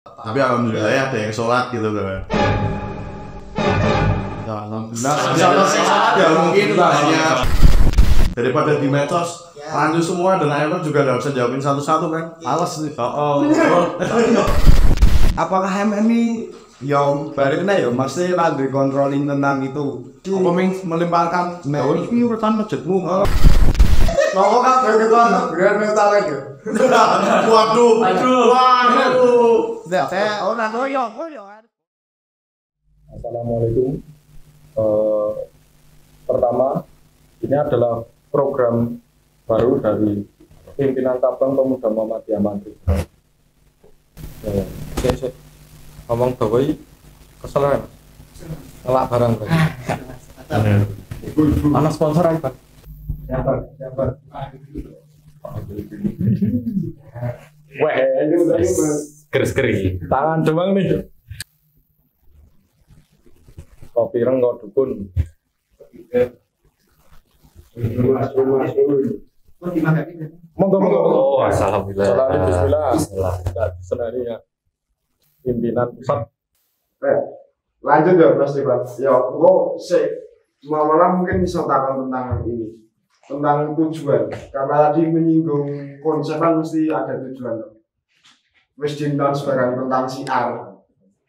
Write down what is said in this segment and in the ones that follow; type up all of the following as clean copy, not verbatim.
Tapi alhamdulillah ya ada yang sholat gitu kan. Ya, alhamdulillah. Ya mungkin hanya daripada di medsos lanjut semua dan akhirnya juga nggak bisa jawabin satu-satu kan. Alas nih. Oh. Apakah MMI yang baliknya ya masih lagi kontrolin tentang itu? Apa melimpahkan Oh, ini urutan masjidmu. Nopo kan berketan biar mental lagi. Waduh. Saya orang koyo. Assalamualaikum. Pertama, ini adalah program baru dari pimpinan cabang Pemuda Muhammadiyah Madrid. Ngomong dawai kesel ya, ngelak barang kan. Anak sponsor apa? Siapa? Wah, ini udah keris-keris. Tangan doang nih. Kopi renggo dukun. Monggo. Oh, alhamdulillah. Bismillah. Senari ya. Pimpinan pusat. Lanjut ya Mas Dewan. Ya, engko malah mungkin bisa takon tentang ini. Tentang tujuan. Karena tadi menyinggung konsep kan mesti ada tujuan. Wis dinten sebarang tentang siar.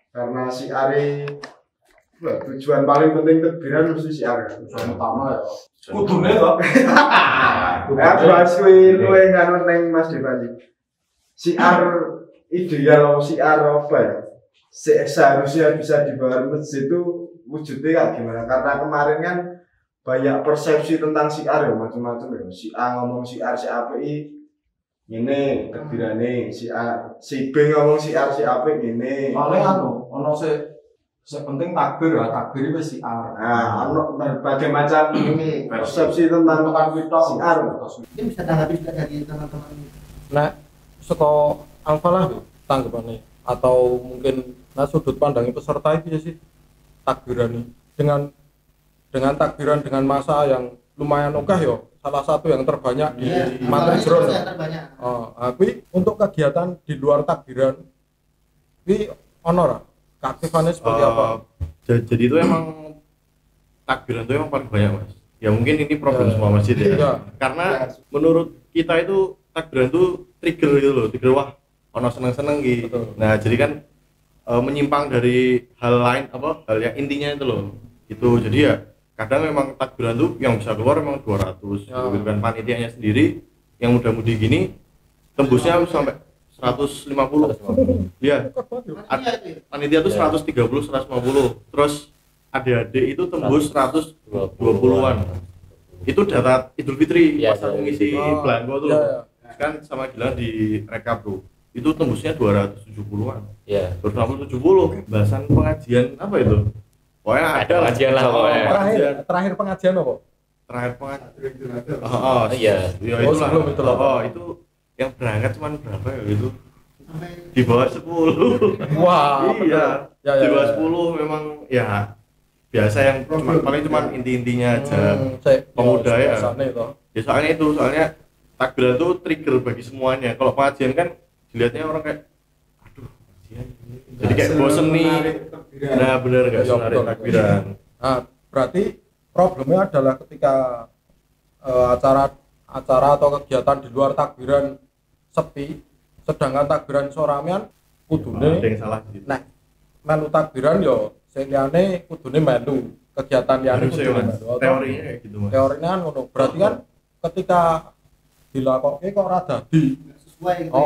Karena siar tujuan paling penting takbiran mesti siar kan. Tujuan utama ya. Kudune kok. Ya bahas kuwi luwih kan penting Mas Dewan. Siar ideal siar apa ya? Seharusnya bisa dibawa masjid itu wujudnya kayak gimana? Karena kemarin kan banyak persepsi tentang siar ya macam-macam ya. Si A ngomong siar si API ini takbirane, si B ngomong siar si API ini. Paling ono penting takbir ya, takbir itu siar. Nah, ono berbagai macam ini persepsi tentang siar. Mungkin bisa tanggapi juga dari teman-teman. Nah, seko Alfalah tanggapannya atau mungkin sudut pandang peserta itu ya sih takbiran ini dengan takbiran dengan masa yang lumayan oke ya, salah satu yang terbanyak di Madrid Jero. Tapi untuk kegiatan di luar takbiran ini honor keaktifannya seperti apa? Jadi itu emang takbiran itu emang paling banyak Mas. Ya mungkin ini problem semua masjid ya. Karena menurut kita itu takbiran itu trigger gitu loh, trigger wah ono seneng-seneng gitu. Betul. Nah jadi kan menyimpang dari hal lain hal yang intinya itu loh. Itu jadi ya kadang memang takbiran tuh yang bisa keluar memang 200 gitu kan, panitianya sendiri yang muda-mudi gini tembusnya sampai 150. Iya. Panitia tuh 130 150. Terus adik-adik itu tembus 120-an. Itu data Idul Fitri pas aku ngisi belangko tuh. Kan sama Gilang di rekap tuh. Itu tembusnya 270-an. Iya. 270 bahasan pengajian apa itu? Pokoknya ada pengajian lah pokoknya. Terakhir pengajian apa? Terakhir pengajian. Iya. Ya itulah. Sebelum itu lah. Itu yang berangkat cuman berapa ya gitu? Di bawah 10. Wah. Iya. Ya, di bawah 10 memang ya biasa yang paling cuman inti-intinya aja. Pemuda ya. Ya soalnya takbiran itu trigger bagi semuanya. Kalau pengajian kan dilihatnya orang kayak aduh pengajian. Jadi kayak bosen nih. Nah bener nggak menarik takbiran. Nah berarti problemnya adalah ketika acara atau kegiatan di luar takbiran sepi, sedangkan takbiran soramean kudune ada yang salah gitu. Nah melu takbiran yo sing liyane kudune melu kegiatan liyane kudune melu. Teorinya kayak gitu Mas. Teorinya kan ngono. Berarti kan ketika dilakoke kok ora dadi Sesuai gitu.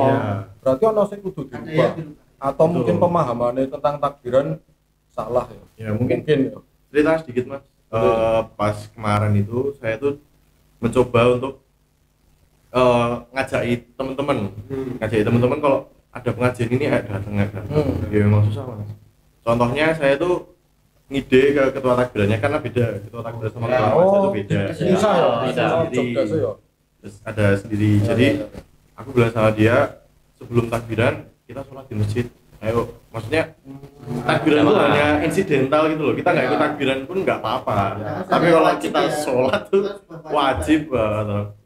Berarti ono sing kudu dirubah. Atau mungkin pemahamannya tentang takbiran salah ya. Ya mungkin ya. Cerita sedikit Mas. Pas kemarin itu saya tuh mencoba untuk ngajak teman-teman kalau ada pengajian ini datang. Ya memang susah Mas. Contohnya saya tuh ngide ke ketua takbirannya karena beda, ketua takbiran sama ketua masjid itu beda. Bisa ya. Terus ada sendiri. Jadi aku bilang sama dia sebelum takbiran kita sholat di masjid. Ayo, maksudnya takbiran itu hanya insidental gitu loh. Kita nggak ikut takbiran pun nggak apa-apa. Tapi kalau kita sholat tuh wajib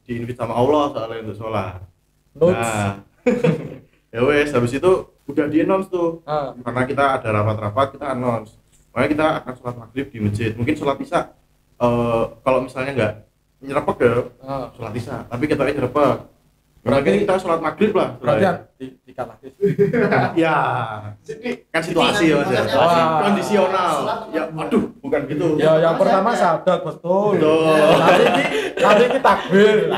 diinvite sama Allah soalnya untuk sholat. Nah, ya wes habis itu udah di announce tuh. Karena kita ada rapat-rapat, kita announce. Makanya kita akan sholat maghrib di masjid. Mungkin sholat isya kalau misalnya nggak nyerepek ya sholat isya, tapi kita nyerepek. Berarti kita sholat maghrib lah. Berarti dikalah. Ya, kan situasi ya Mas. Kondisional. Ya, aduh, bukan gitu. Ya, yang pertama syahadat betul. Nanti kita takbir.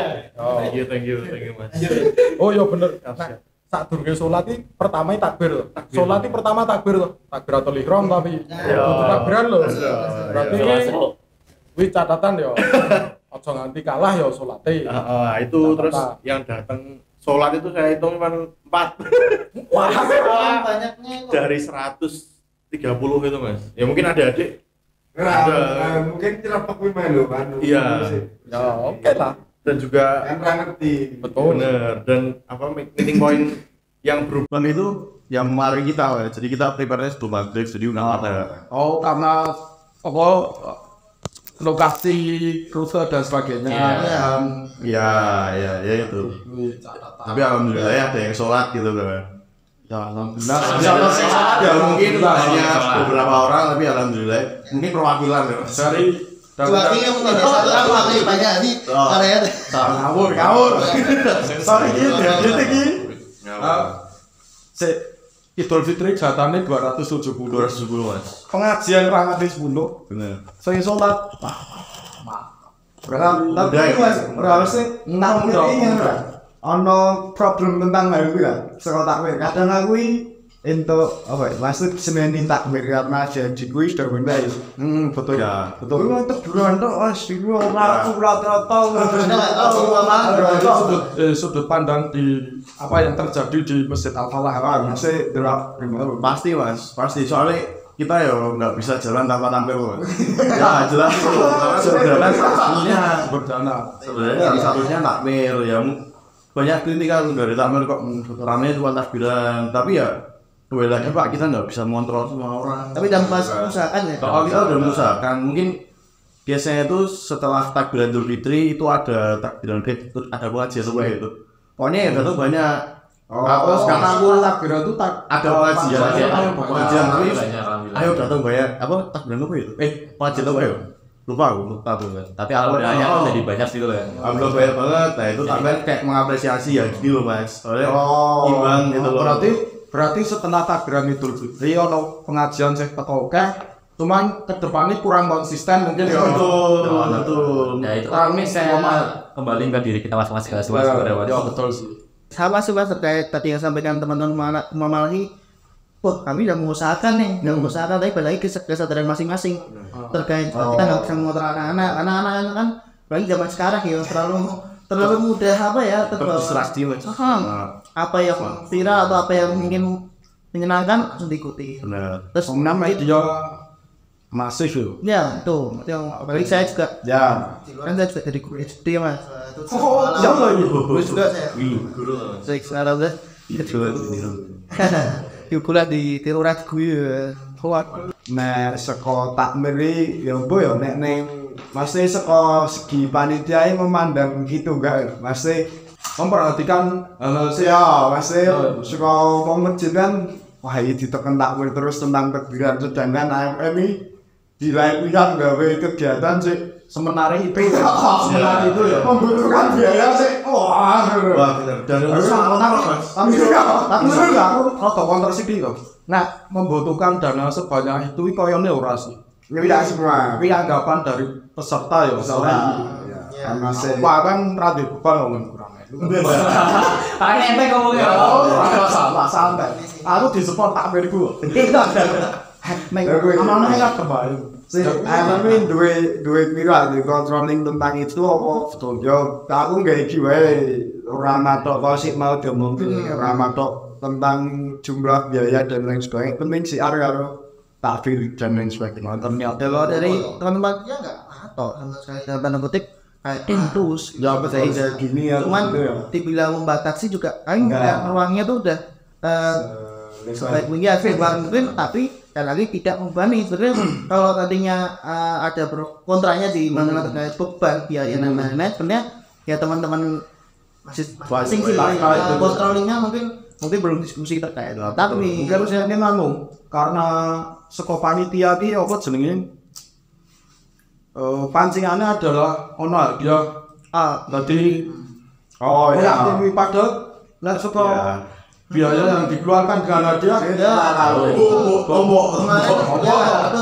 Thank you Mas. Oh iya bener. Saat durunge sholat iki pertama takbir. Sholat iki pertama takbir tuh. Takbiratul ihram tapi kudu takbiran lho. Berarti kuwi catatan ya. Aja nganti kalah ya sholate. Itu terus yang datang sholat itu saya hitung cuma 4. Wah, banyaknya kok. Dari 130 itu Mas. Ya mungkin ada adik. Mungkin cerapek kuwi melu kan. Iya. Ya oke lah. Dan juga kan ngerti. Betul. Bener. Dan meeting point yang berubah itu yang mari kita jadi kita prepare sebelum maghrib jadi udah ada. Karena lokasi rute dan sebagainya. Ya itu. Tapi alhamdulillah ya ada yang sholat gitu kan. Ya alhamdulillah. Ya mungkin hanya beberapa orang tapi alhamdulillah mungkin perwakilan ya. Dari Wakilnya mungkin ada banyak nih area. Ngawur. Sorry gitu. Idul Fitri jatahnya 270 Mas. Pengajian ra nganti 10. Bener. Saya sholat. Tapi Mas, harusnya nang ini ono problem tentang hal itu ya. Sekolah takbir. Kadang aku untuk maksud semenin takbir karena janji gue sudah benar. Betul. Ya. Betul. Untuk bulan itu sudut pandang di apa yang terjadi di Masjid Al-Falah masih pasti Mas, pasti soalnya kita ya nggak bisa jalan tanpa tampil Mas. Ya jelas sebenarnya sebenarnya satunya takmir ya banyak kritikan dari takmir kok ramai cuma takbiran tapi ya lagi Pak kita nggak bisa mengontrol semua orang. Tapi dalam usahakan ya. Kalau kita udah mengusahakan mungkin biasanya itu setelah takbiran Idul Fitri itu ada takbiran ada pengajian seperti itu. Pokoknya ya itu banyak. Terus karena aku takbiran itu ada pengajian tapi ayo datang banyak apa takbiran apa itu? Pengajian apa ya? Lupa tuh kan. Tapi alhamdulillah kan jadi banyak sih loh ya. Alhamdulillah banyak banget. Nah itu takbiran kayak mengapresiasi ya gitu loh Mas. Soalnya imbang gitu loh. Berarti setelah takbiran Idul Fitri ono pengajian sih oke. Cuman kedepannya kurang konsisten mungkin ya. Betul. Ya itu kami saya kembali ke diri kita masing-masing betul sih. Sama sih Mas terkait tadi yang sampaikan teman-teman Malhi. Wah kami udah mengusahakan tapi balik ke kesadaran masing-masing terkait kita nggak bisa mengontrol anak-anak kan bagi zaman sekarang ya terlalu mudah distraksi apa yang viral atau apa yang ingin menyenangkan langsung diikuti. Benar. Terus namanya itu masif loh. Ya tuh yang apalagi saya juga kan saya juga jadi guru SD Mas. Juga saya sekarang udah kuliah di Tirurat gue Nah, saka takmiri ya mbok ya nek ning masih saka segi panitia memandang gitu enggak masih memperhatikan masih saka masjid kan wah ini ditekan takmir terus tentang takbiran sedangkan AMM ini di lain pihak gawe kegiatan sih sementara itu sementara itu ya membutuhkan biaya sih wah bener dan tapi aku rada kontra sithik kok. Nah, membutuhkan dana sebanyak itu koyone ora sih. Tidak semua. Tapi anggapan dari peserta ya. Karena sekarang radio beban ngomong kurang. Pakai ente ngomongnya. Salah santai. Aku disupport takmir ku. Amanah kan kembali. Amin duwe pira di controlling tentang itu apa betul yo aku nggak jiwa orang matok kosik mau diomongin orang matok tentang jumlah biaya dan lain sebagainya penting si area takfir dan lain sebagainya ternyata dari teman-teman ya nggak atau saya tanda kutip kayak terus ya betul gini ya cuman dibilang membatasi juga kan ruangnya tuh udah baik punya mungkin tapi dan lagi tidak membebani sebenarnya kalau tadinya ada kontranya di mana terkait beban biaya namanya sebenarnya ya teman-teman masing sih controllingnya mungkin mungkin belum diskusi terkait. Tapi mungkin saya ini karena saka panitia iki apa jenenge pancingannya adalah ono dia tadi ya padahal lah saka biaya yang dikeluarkan dengan hadiah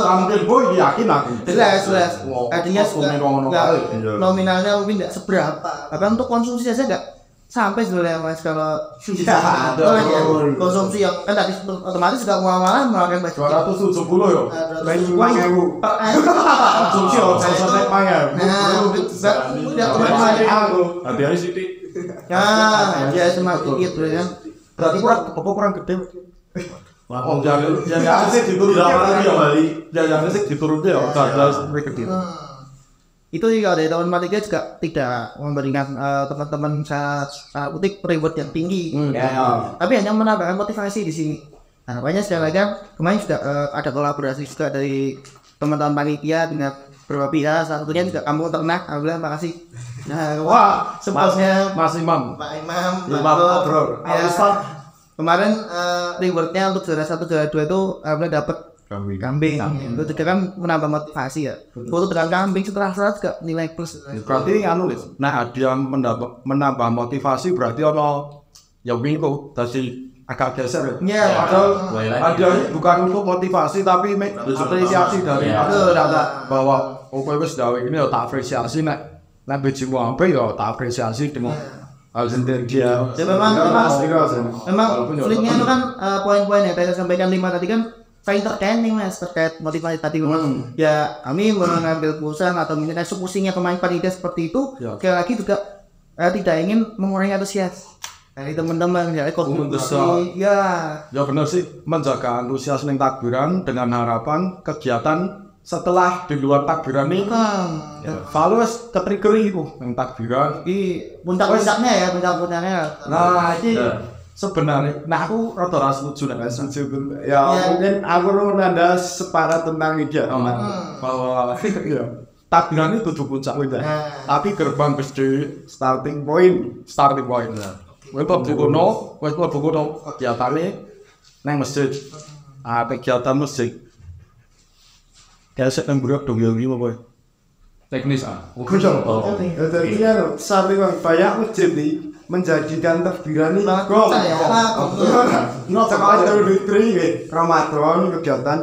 hampir boy yakin aku jelas artinya nominalnya mungkin tidak seberapa tapi untuk konsumsi saja enggak sampai sebenarnya mas kalau konsumsi yang kan tadi otomatis sudah malah melakukan 270 ya lain 5.000 konsumsi sampai payah udah kemarin hati-hati sithik ya semakin gitu ya berarti kurang gede jangan sih dituruti ya dadal sampai gede itu juga dari tahun 43 juga tidak memberikan teman-teman saya kutip reward yang tinggi tapi hanya menambahkan motivasi di sini. Harapannya sekali lagi kemarin sudah ada kolaborasi juga dari teman-teman panitia dengan beberapa pihak, salah satunya juga kamu ternak, alhamdulillah makasih. Wah sebabnya Mas Imam Pak Imam bro kemarin rewardnya untuk juara 1 juara 2 itu alhamdulillah dapat kambing. Itu juga kan menambah motivasi ya. Foto dengan kambing setelah sholat juga nilai plus. Berarti nah hadiah menambah motivasi berarti ono ya winko tadi agak geser ya. Padahal hadiah bukan untuk motivasi tapi apresiasi dari bahwa wis gawe ini ya tak apresiasi nek bejimu apa ya tak apresiasi dengan sendiri dia. Memang sulitnya itu kan poin-poin yang saya sampaikan 5 tadi kan saya entertaining mas terkait motivasi tadi ya kami mengambil keputusan atau mungkin eksekusinya kemarin panitia seperti itu sekali lagi juga tidak ingin mengurangi antusias dari teman-teman ya ya benar sih menjaga antusias ning takbiran dengan harapan kegiatan setelah di luar takbiran ini followers ketrigger itu ning takbiran puncak-puncaknya nah ini sebenarnya, aku rata-rata setuju ya mungkin aku nanda separat tentang ide bahwa takbiran itu tujuh puncak tapi gerbang pasti starting point wes buku no kegiatannya neng masjid kegiatan masjid kayak saya nggak dong ya boy teknis jadi sampai banyak masjid nih menjadikan takbiran ini sekolah Fitri Ramadan kegiatan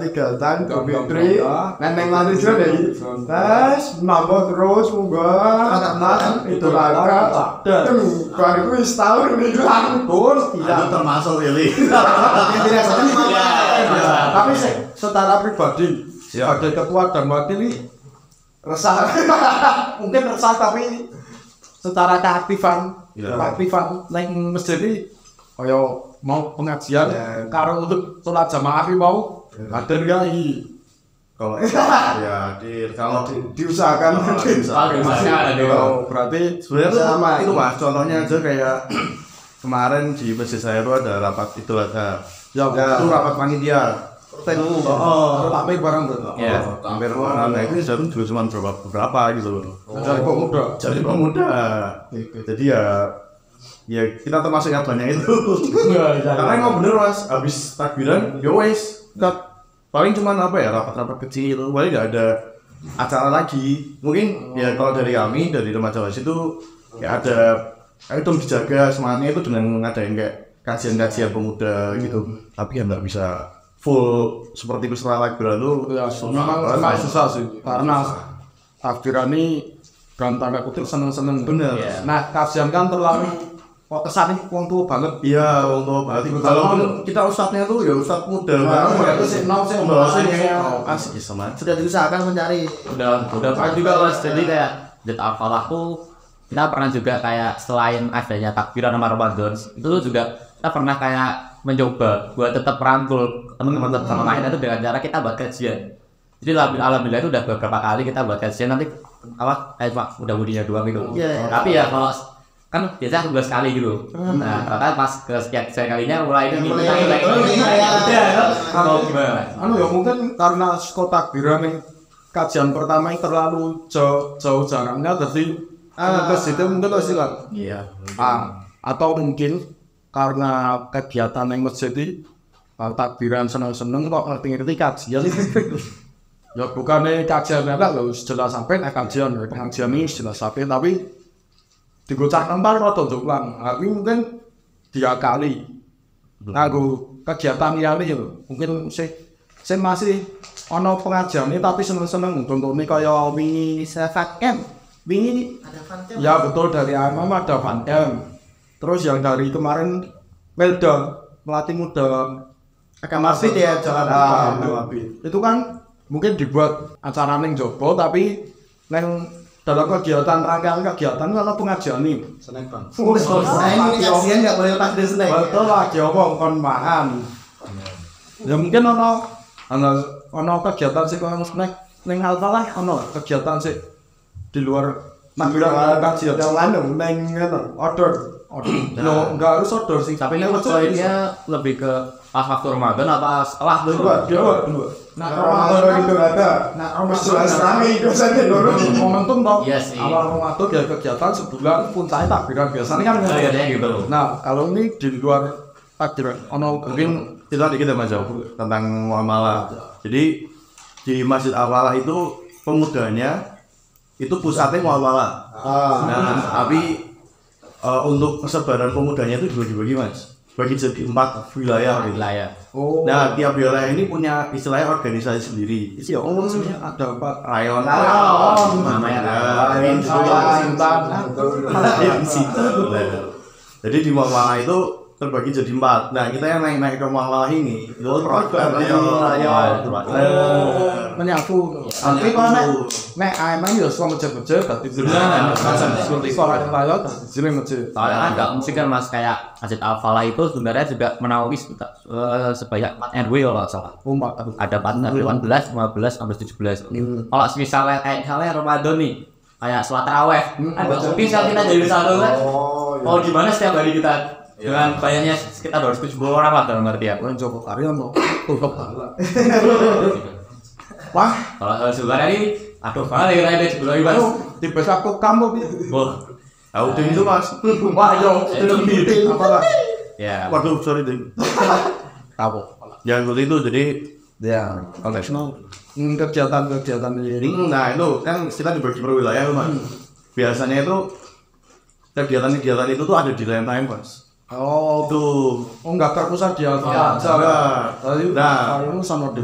Fitri neneng nanti juga deh tes nambah terus itu lah baru itu setahun ini terus tidak termasuk ini tapi secara pribadi sebagai ketua dan wakil ini resah mungkin resah tapi secara keaktifan lain masjid ini kaya mau pengajian karo untuk sholat jamaah mau hadir ya kalau kalau diusahakan berarti sebenarnya sama itu mas contohnya aja kayak kemarin di masjid saya itu ada rapat Idul Adha itu rapat panitia tapi barang hampir barang nah itu juga cuma beberapa gitu loh jadi pemuda jadi ya kita termasuk yang banyak itu karena emang bener mas habis takbiran ya wes paling cuma apa ya rapat-rapat kecil paling nggak ada acara lagi mungkin ya kalau dari kami dari remaja Jawa itu ya ada itu dijaga semangatnya itu dengan ngadain kayak kajian-kajian pemuda gitu tapi ya nggak bisa full seperti itu setelah takbiran itu ya memang susah sih karena takbiran ini dalam tanda kutip seneng-seneng bener nah kajian kan terlalu kok kesannya wong tua banget iya wong tua banget kalau kita ustadznya tuh ya ustadz muda banget itu sih asik sama sudah diusahakan mencari udah juga mas jadi kayak kalau aku kita pernah juga kayak selain adanya takbiran sama Ramadan itu juga kita pernah kayak mencoba buat tetap rangkul teman-teman sama lain itu dengan cara kita buat kajian. Jadi alhamdulillah itu udah beberapa kali kita buat kajian nanti pak udah budinya doang gitu. Tapi ya kalau kan biasanya 12 kali gitu. Nah ternyata pas ke sekian kalinya mulai itu ya mungkin karena sekolah takbiran yang kajian pertama yang terlalu jauh jaraknya jadi ke situ mungkin masih kan atau mungkin karena kegiatan yang masjid ini takbiran seneng-seneng kok ngerti-ngerti kajian. Ya bukannya kajian enggak lho, jelas sampai kajian ini jelas sampai tapi digocak nempel atau doang. Tapi mungkin 3 kali. Nganggo kegiatan liyane lho. Mungkin saya masih ono pengajian ini tapi seneng-seneng contohnya kaya wingi Bisa vakem. Wingi ada vakem. ya betul dari Imam ada Van M. Terus yang dari kemarin Melda melatih muda Mafid ya jalan. itu kan mungkin dibuat acara ning Jopo tapi neng dalam kegiatan rangkaian kegiatan kalau pengajian nih Seneng Bang. Ini kajian nggak boleh pas di snack. betul lagi omong kon makan ya mungkin ono kegiatan sih kalau snack ning Alfa lah ono kegiatan sih di luar takbiran kajian Yang lanung neng ngono, order. no enggak harus outdoor sih Tapi ini poinnya lebih ke pas waktu Ramadan apa setelah dua. Nah, Ramadan itu ada. Nah, jelas rame itu saja dulu. momentum toh Iya sih. awal Ramadan ya kegiatan sebulan puncaknya takbiran biasanya kan Oh iya gitu. nah kalau ini di luar takbiran ono Mungkin kita dikit ya Mas Jauh tentang muamalah. Jadi di Masjid Al-Falah itu pemudanya itu pusatnya muamalah. Nah, tapi untuk kesebaran pemudanya itu dibagi-bagi Mas. Bagi jadi 4 wilayah. Gitu. Wilayah. Nah, tiap wilayah ini punya istilahnya organisasi sendiri. ya umumnya ada 4 Rayon, namanya jadi di muamalah itu terbagi jadi 4. Nah, kita yang naik ke muamalah ini itu menyaku tapi kalau nek emang ya semua masjid-masjid berarti jelas macam seperti sekolah raya jadi masjid Soalnya agak mesti kan Mas kayak Masjid Al-Falah itu sebenarnya juga menaungi sebanyak 4 RW kalau nggak salah. Ada 4 18, 15, sampai 17. Kalau misalnya Ramadan nih, kayak sholat taraweh, ada misal kita jadi satu kan. Oh gimana setiap hari kita dengan bayarnya sekitar 270 orang lah dalam arti ya. Joko Karyo mau tutup Wah, kalau sebenarnya ini aduh banget ya ada sebelum Mas. di besok aku kamu Wah, tahu itu Mas. wah yo lebih apa lah ya. Waduh, sorry ding. tahu Yang seperti itu jadi ya konvensional kegiatan jadi nah itu kan kita dibagi per wilayah Mas. Biasanya itu kegiatan-kegiatan itu tuh ada di Lenteng Mas. oh Tuh. enggak terpusat di Nah, Alfa tadi itu sama di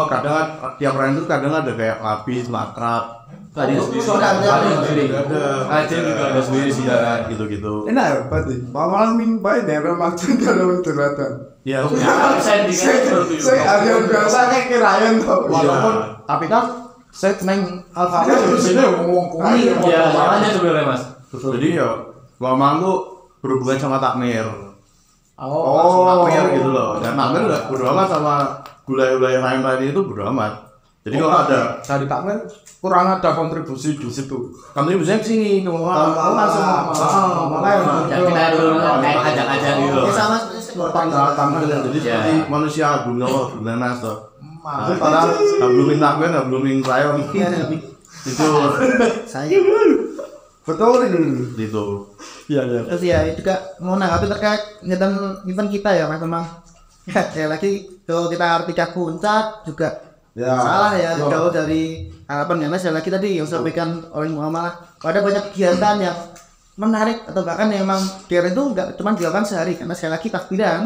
kadang tiap orang itu kadang ada kayak lapis, makrab. Tadi sendiri. Ada juga ada sendiri sih ya gitu-gitu. Enak berarti. Malah ming bae daerah maksud kalau terbatas. Ya, Saya ada yang biasa kayak kirain tuh. walaupun tapi kan saya neng Alfa di sini ngomong kuwi Iya, makanya sebenarnya Mas. jadi ya Mamang tuh berhubungan sama takmir. Oh, gitu loh. Dan takmir udah bodo amat sama wilayah-wilayah lain itu bodo amat. Jadi kalau ada dari takmir kurang ada kontribusi di situ kami bisa kesini langsung Ya kita dulu kayak ajak-ajak gitu. Ya sama takmir jadi seperti manusia belum Allah belum nanas toh. Itu padahal belum takmir belum rayon itu saya betul ini. itu. terus ya juga mau nanggapi terkait event kita ya Mas memang ya lagi kalau kita artikan puncak juga salah ya jauh dari harapan Mas ya lagi tadi yang sampaikan oleh Muhammad kalau ada banyak kegiatan yang menarik atau bahkan memang kira itu nggak cuma dilakukan sehari karena sekali lagi takbiran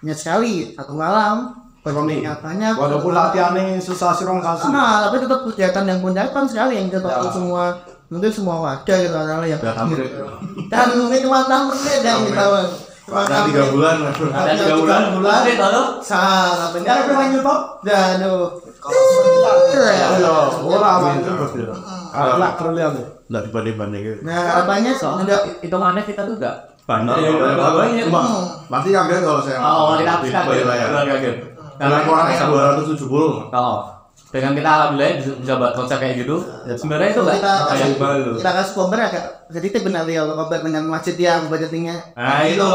hanya sekali satu malam banyak walaupun latihannya susah sirong kasih tapi tetap kegiatan yang puncak kan sekali yang kita semua mungkin semua warga gitu kan ya dan mungkin cuma tahun beda kita Ada 3 bulan. Ada 3 bulan itu loh. sangat benar aku main YouTube dan lah terlihat Enggak dibanding-banding. nah apanya Soalnya hitungannya kita tuh enggak Banyak. banyak. Pasti kaget kalau saya. Oh, kita di kaget. wilayah. Kaget. Karena kurangnya 270. Kalau dengan kita alhamdulillah bisa buat konsep kayak gitu, sebenarnya itu enggak kayak baru. kita kasih kober agak sedikit benar ya kalau kober dengan masjid yang budgetingnya Nah, itu.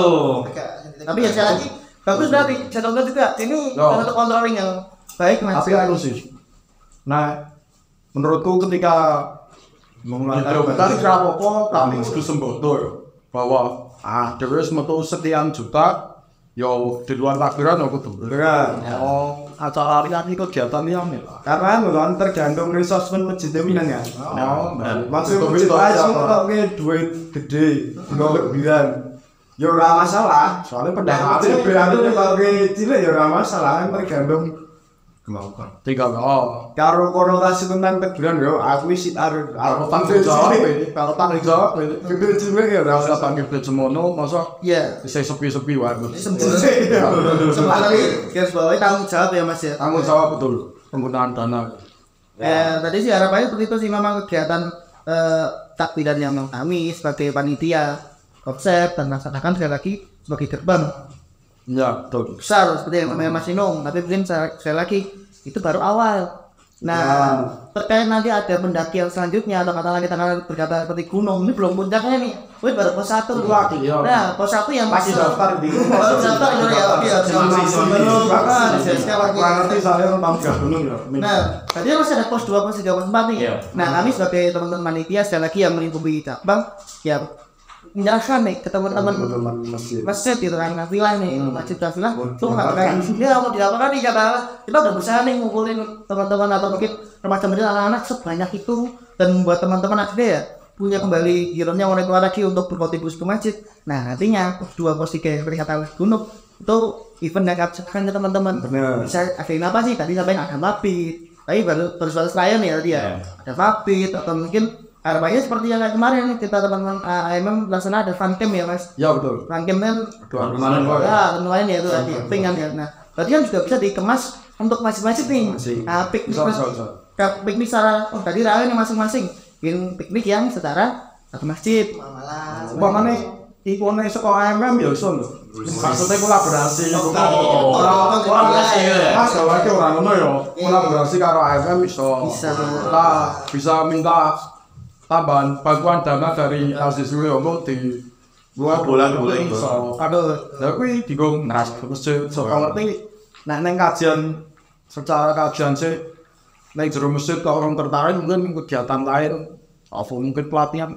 tapi ya sekali lagi bagus dari saya contoh juga ini satu controlling yang baik Mas tapi aku sih nah menurutku ketika memulai dari kira apa kami sembodo bahwa terus metu sekian juta yo di luar takbiran aku tuh oh acara hari kegiatan yang karena kan tergantung resource masjid Minan ya maksud masjid aja kalau duit gede nggak bilang ya ora masalah soalnya pendapat sebenarnya kalau cilik ya ora masalah tergantung tinggal karo konotasi tentang takbiran yo aku isi arep tanggung jawab gede cilik ya ora usah panggil semono masa bisa sepi-sepi wae sebenarnya guys bahwa tanggung jawab ya Mas ya tanggung jawab betul penggunaan dana tadi sih harapannya seperti itu sih memang kegiatan takbiran yang kami sebagai panitia konsep dan laksanakan sekali lagi sebagai gerbang ya betul besar seperti yang namanya Mas Inung tapi mungkin sekali lagi itu baru awal. Nah terkait nanti ada pendakian selanjutnya atau katakanlah kita berkata seperti gunung ini belum puncaknya nih wih baru pos 1 nah pos 1 yang masih daftar di pos 1 nah tadi masih ada pos 2 pos 3 pos 4 nih nah kami sebagai teman-teman panitia sekali lagi yang melingkupi cabang ya menjelaskan nih ke teman-teman masjid gitu kan kafilah nih masjid kafilah tuh nggak kayak ini mau dilakukan nih kita udah berusaha nih ngumpulin teman-teman atau mungkin remaja-remaja anak-anak sebanyak itu dan buat teman-teman akhirnya ya punya kembali gironya orang tua lagi untuk berkontribusi ke masjid. Nah nantinya dua pos 3 perihal gunung itu event yang kapsakan ke teman-teman bisa akhirnya apa sih tadi sampai ada mapit tapi baru selain ya dia ada mapit atau mungkin harapannya seperti yang kemarin nih kita teman-teman AMM laksana ada fun camp ya Mas. Ya betul. Fun camp kan kemarin ya itu tadi ping kan ya. Nah, berarti kan juga bisa dikemas untuk masing-masing nih. Piknik secara tadi rawan yang masing-masing. Piknik yang setara satu masjid. Umpamane ikone saka AMM ya iso lho. Maksudnya kolaborasi. Mas awake ora ngono ya. Kolaborasi karo AMM iso. Bisa minta tambahan bantuan dana dari Aziz Wiyongo di bulan so aduh lha kuwi digo nras masjid so ngerti nek nang kajian secara kajian sih nek jero masjid kok orang tertarik mungkin kegiatan lain atau mungkin pelatihan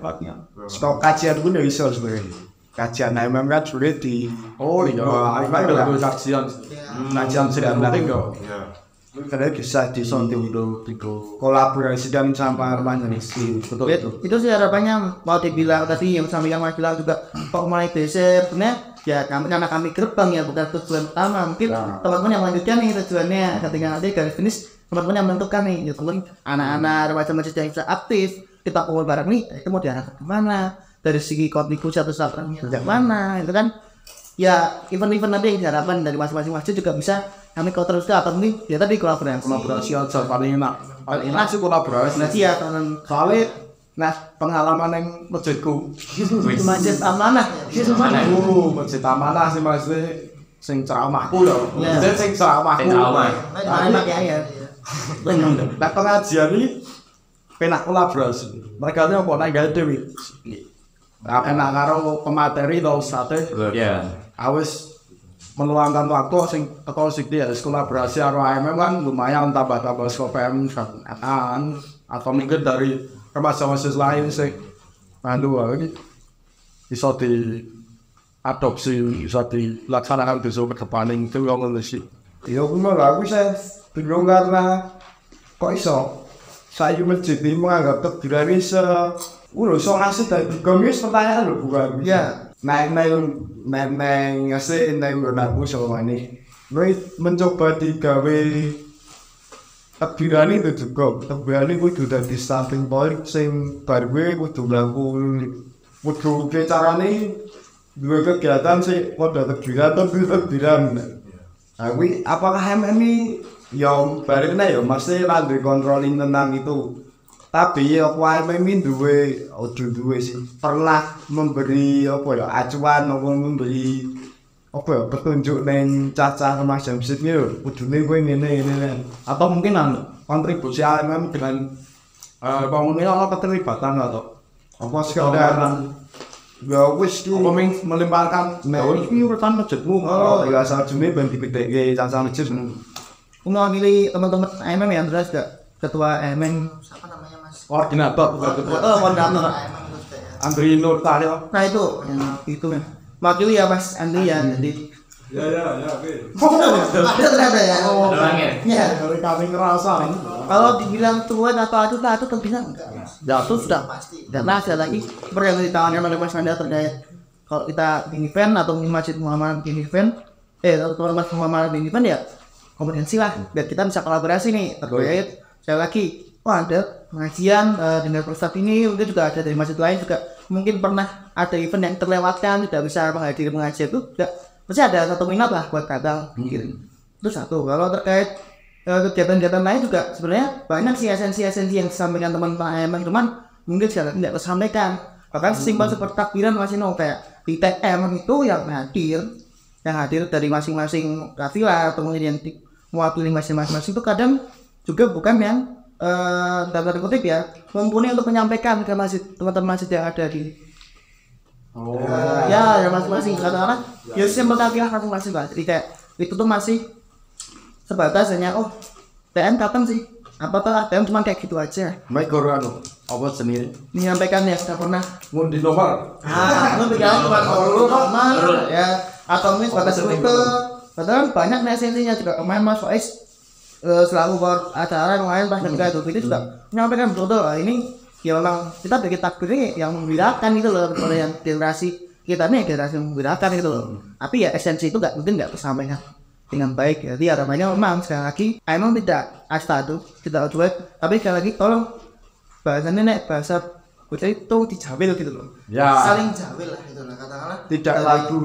stok kajian pun ya iso sebenarnya kajian memang kan sudah di kajian sedang dari enggak karena bisa disonting untuk kolaborasi dan sama remaja betul itu sih harapannya mau dibilang tadi yang sama yang Mas bilang juga kok mulai basic ya karena kami gerbang ya bukan tujuan utama mungkin teman-teman yang melanjutkan nih tujuannya ketika nanti garis finish teman-teman yang menentukan nih ya teman anak-anak remaja masjid yang bisa aktif kita kumpul bareng nih itu mau diarahkan kemana dari segi kontribusi atau sejak mana itu kan ya event-event nanti yang diharapkan dari masing-masing masjid juga bisa kami kau terus atau mungkin ya tadi kolaborasi aja paling enak sih kolaborasi ya soalnya nah pengalaman yang masjidku masjid amanah masjid amanah sih masjid sing ceramahku loh sing ceramahku enak ya nah pengajian ini penak kolaborasi mereka ini mau naik dewi enak karo pemateri tau sate awes meluangkan waktu sing teko sithik ya kolaborasi karo AMM kan lumayan tambah-tambah skopem kan atau mungkin dari remaja-remaja lain sing ini bisa diadopsi bisa dilaksanakan di sumber depaning itu yang ngelisi ya aku saya bingung karena kok iso saya masjid ini menganggap takbiran ini so ngasih dari gomis pertanyaan lho bukan ya neng ngasih neng aku sama ini gue mencoba digawe takbiran itu juga takbiran itu udah di starting point sing bar gue kudu mlaku carane dua kegiatan sih pada takbiran tapi apakah ini yang barengnya ya masih lagi kontrolin tentang itu tapi aku ini dua sih pernah memberi acuan maupun memberi petunjuk neng caca remaja masjid ini ujungnya gue ini atau mungkin kontribusi AMM dengan bangunnya keterlibatan atau apa sekedar ya wis melimpahkan ini urusan masjidmu ya sajune ben dipedheke caca masjid mewakili teman-teman AMM ya terus ketua AMM siapa namanya Mas koordinator koordinator Andri Nur Taryo. Nah itu yang itu ya. Makili ya Mas Andri ya. Jadi Ya, oke. ada ternyata ya. Ya. Dari kami ngerasa. Kalau dibilang tua atau itu terbilang jatuh sudah pasti. Dan ada lagi seperti yang ditawari oleh Mas Anda terkait kalau kita bikin event atau Masjid Muhammad bikin event, atau Mas Muhammad bikin event ya kompetensi lah biar kita bisa kolaborasi nih terkait saya lagi. Wah ada pengajian dengan Ustadz ini mungkin juga ada dari masjid lain juga mungkin pernah ada event yang terlewatkan tidak bisa menghadiri pengajian itu tidak pasti ada satu minat lah buat kata mungkin itu satu. Kalau terkait kegiatan-kegiatan lain juga sebenarnya banyak sih esensi-esensi yang disampaikan teman-teman AMM cuman mungkin tidak tersampaikan bahkan simpel seperti takbiran masih kayak di TM itu yang hadir dari masing-masing kafilah atau yang mewakili masing-masing itu kadang juga bukan yang dalam tanda kutip ya mumpuni untuk menyampaikan ke masjid teman-teman masjid yang ada di ya masing-masing katakanlah ya simpel kafilah masing-masing jadi kayak itu tuh masih sebatas hanya TM kapan sih apakah TM cuma kayak gitu aja Mike Gorano apa sendiri menyampaikan ya sudah pernah ngundi nomor lu bicara cuma nomor ya atau mungkin sebatas rute padahal banyak esensinya juga kemarin Mas Faiz selalu buat acara yang lain pas ketika itu juga menyampaikan betul-betul ini ya memang kita bagi takbir ini yang membedakan itu loh kalau yang generasi kita nih generasi yang membedakan itu loh tapi ya esensi itu mungkin nggak tersampaikan dengan baik jadi harapannya memang sekali lagi emang tidak astadu tidak cuek tapi sekali lagi tolong bahasanya nek bahasa bocah itu dijawil gitu loh ya saling jawil lah gitu lah katakanlah tidak lagu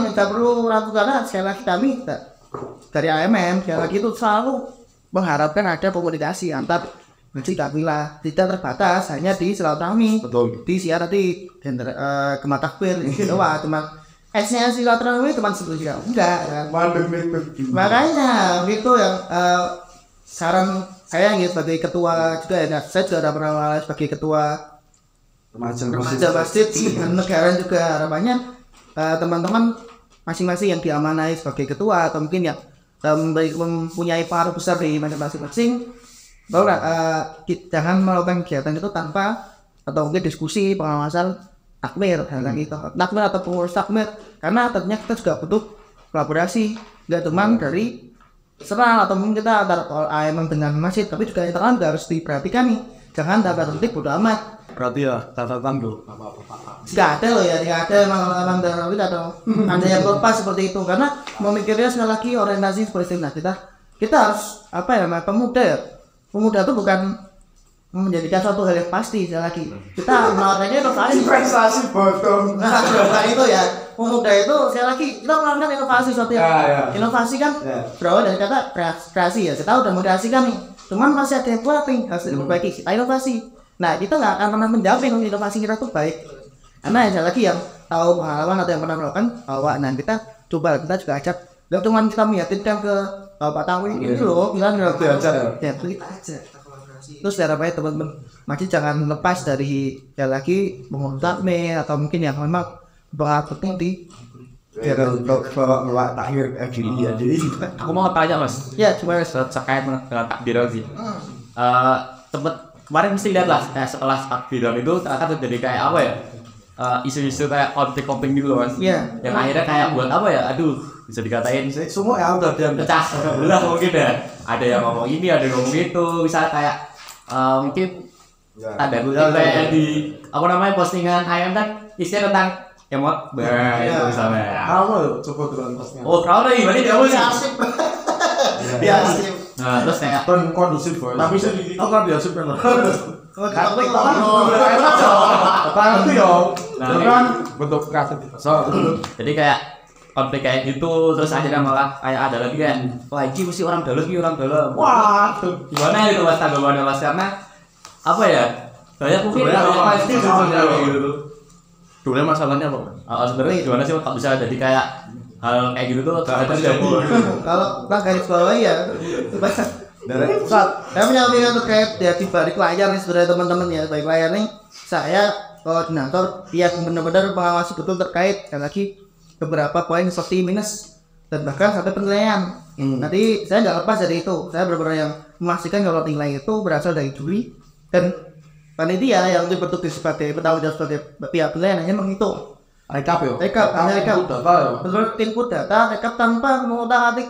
tidak perlu ragu karena sekali lagi kami dari AMM sekali lagi itu selalu mengharapkan ada komunikasi antar masjid kafilah tidak terbatas hanya di silaturahmi di siar tadi Gemah Takbir gitu wah cuma esnya silaturahmi cuma seperti itu enggak makanya gitu yang saran saya yang sebagai ketua juga ya saya juga ada pernah sebagai ketua remaja masjid di negara juga harapannya teman-teman masing-masing yang diamanai sebagai ketua atau mungkin yang mempunyai pengaruh besar di masing-masing bahwa jangan melakukan kegiatan itu tanpa atau mungkin diskusi pengawasan takmir gitu takmir atau pengurus takmir karena ternyata kita juga butuh kolaborasi nggak cuma dari serang atau mungkin kita antara AMM dengan masjid tapi juga internal harus diperhatikan nih jangan tata tertib bodo amat berarti ya catatan tuh nggak ada loh ya nggak ada memang dalam atau ada yang lepas seperti itu karena memikirnya sekali lagi orientasi seperti itu nah kita harus apa ya pemuda itu bukan menjadikan suatu hal yang pasti sekali lagi kita menawarkannya inovasi investasi bottom nah itu ya pemuda itu sekali lagi kita melakukan inovasi suatu yang inovasi kan berawal dari kata kreasi ya kita udah mau kreasikan nih cuman masih ada yang kurang nih harus diperbaiki kita inovasi nah kita nggak akan pernah menjamin inovasi kita tuh baik karena ada lagi yang tahu pengalaman atau yang pernah melakukan nah kita coba kita juga ajak nggak cuma kita meyakinkan ke Pak Tawi ini loh bilang nggak belajar ya kita aja terus harapannya teman-teman masih jangan lepas dari ya lagi mengurus takmir atau mungkin yang memang berat penting di bawa takhir gini ya jadi aku mau tanya mas ya cuma terkait dengan takbir sih tempat kemarin mesti lihat lah setelah takbiran itu ternyata jadi kayak apa ya isu-isu kayak konflik gitu loh mas yang akhirnya kayak buat apa ya aduh bisa dikatain semua ya udah pecah belah mungkin ya ada yang ngomong ini ada yang ngomong itu bisa kayak mungkin ada kayak di apa namanya postingan ayam kan isinya tentang emot itu misalnya kamu coba turun postingan kau nih berarti kamu sih ya nah terus kayak kondusif tapi sedikit kan biasa kan konflik apa itu ya kan bentuk kreatif jadi kayak konflik kayak gitu terus akhirnya malah kayak ada lagi kayak wah ini mesti orang dalam wah gimana itu mas tanggapannya mas karena apa ya banyak mungkin pasti sebenarnya gitu sebenarnya masalahnya apa sebenarnya gimana sih tak bisa jadi kayak hal kayak gitu tuh terjadi kalau garis bawah ya dari saya punya opinion terkait ya di balik layar nih sebenarnya teman-teman ya balik layar nih saya koordinator dia benar-benar mengawasi betul terkait dan lagi beberapa poin seperti minus dan bahkan sampai penilaian. Nanti saya nggak lepas dari itu. Saya benar-benar yang memastikan kalau nilai itu berasal dari juri dan panitia yang bertugas sebagai bertanggung jawab sebagai pihak penilaian hanya menghitung rekap input data rekap tanpa mengutak-atik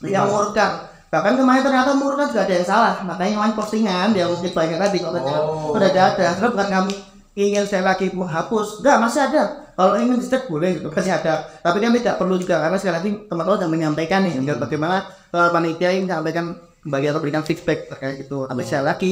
yang mengurutkan. Bahkan kemarin ternyata mengurutkan juga ada yang salah, makanya yang postingan yang mungkin banyak tadi udah ada. Karena bukan kami ingin saya lagi menghapus, enggak, masih ada. Kalau ingin di-step boleh gitu, masih ada. Tapi kan tidak perlu juga karena sekali lagi teman-teman sudah menyampaikan nih bagaimana panitia yang menyampaikan kembali atau berikan feedback terkait itu. Tapi sekali lagi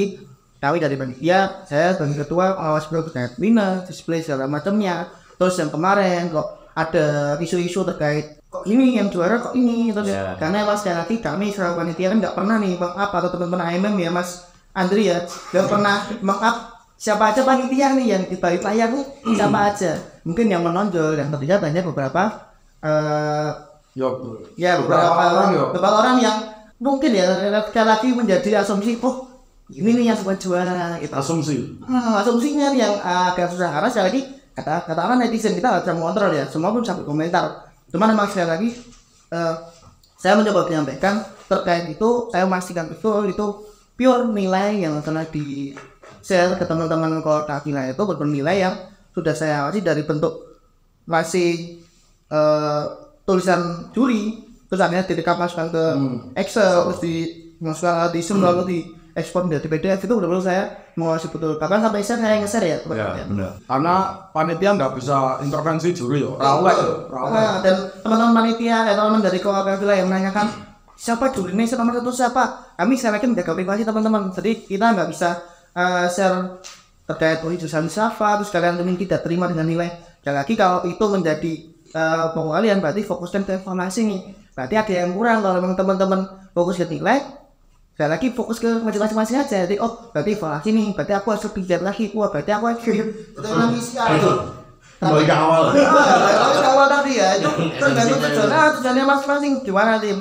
kami dari panitia, saya sebagai ketua pengawas program winner, display segala macamnya. Terus yang kemarin kok ada isu-isu terkait kok ini yang juara kok ini gitu ya. Karena pas sekali lagi kami sebagai panitia kan nggak pernah nih meng-up atau teman-teman AMM ya Mas Andri ya nggak pernah meng-up siapa aja panitia nih yang di balik layar tuh siapa aja. Mungkin yang menonjol yang terlihat hanya beberapa beberapa orang yang mungkin ya sekali lagi menjadi asumsi ini nih yang sebuah juara gitu. Asumsinya yang agak susah karena sekali lagi katakan netizen kita nggak bisa mengontrol ya, semua pun sampai komentar. Cuman memang sekali lagi saya mencoba menyampaikan terkait itu, saya memastikan itu pure nilai yang telah di share ke teman-teman kotak nilai itu bernilai yang sudah saya awasi dari bentuk masih tulisan juri, terus akhirnya direkam masukkan ke Excel, terus dimasukkan di semua di ekspor dari PDF itu benar-benar saya mengawasi betul. Bahkan sampai saya nge-share ya. Benar. Karena panitia nggak bisa intervensi juri loh. Dan teman-teman panitia, teman-teman dari komunitas yang menanyakan siapa juri ini, nomor satu siapa. Kami sekali lagi menjaga privasi teman-teman. Jadi kita nggak bisa share terkait jurusan siapa, terus kalian mungkin tidak terima dengan nilai. Sekali lagi kalau itu menjadi pokok kalian berarti fokuskan ke informasi nih. Berarti ada yang kurang kalau memang teman-teman fokus ke nilai. Sekali lagi fokus ke masing-masing aja. Jadi berarti evaluasi nih, berarti aku harus lebih giat lagi. Berarti aku harus kembali ke awal. Awal tadi ya. Tergantung tujuannya masing-masing. Gimana nanti?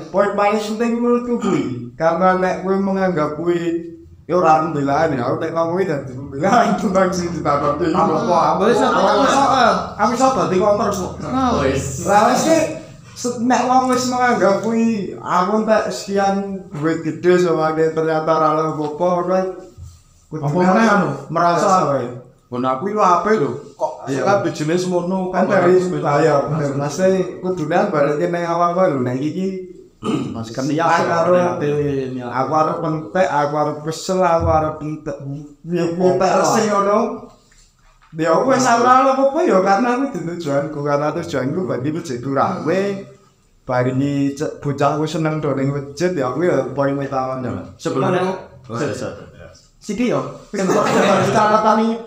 Poin paling penting menurutku kuwi. Karena nek kowe menganggap kuwi yo ora pembelaan ya, aku tek ngomong itu pembelaan tentang sing ditakoni. Aku iso dadi konter terus. Lah wis nek wong wis menganggap kuwi aku tak sekian duit gede soalnya ternyata ora apa-apa kan. Merasa wae. Ngono aku yo ape lho. Kok kabeh jenis mono kan dari saya. Mesti kudune berarti nek awak lho nek iki Mas kan ya aku arep pentek, aku arep kesel, aku arep pentek. Ya pentek sing ngono. Dia aku wis ora apa-apa ya karena aku tujuanku karena tujuanku bagi masjid rawe. Bari ni bocah aku seneng do ning masjid ya aku ya poin utamanya. Sebenarnya sithik yo. Secara tani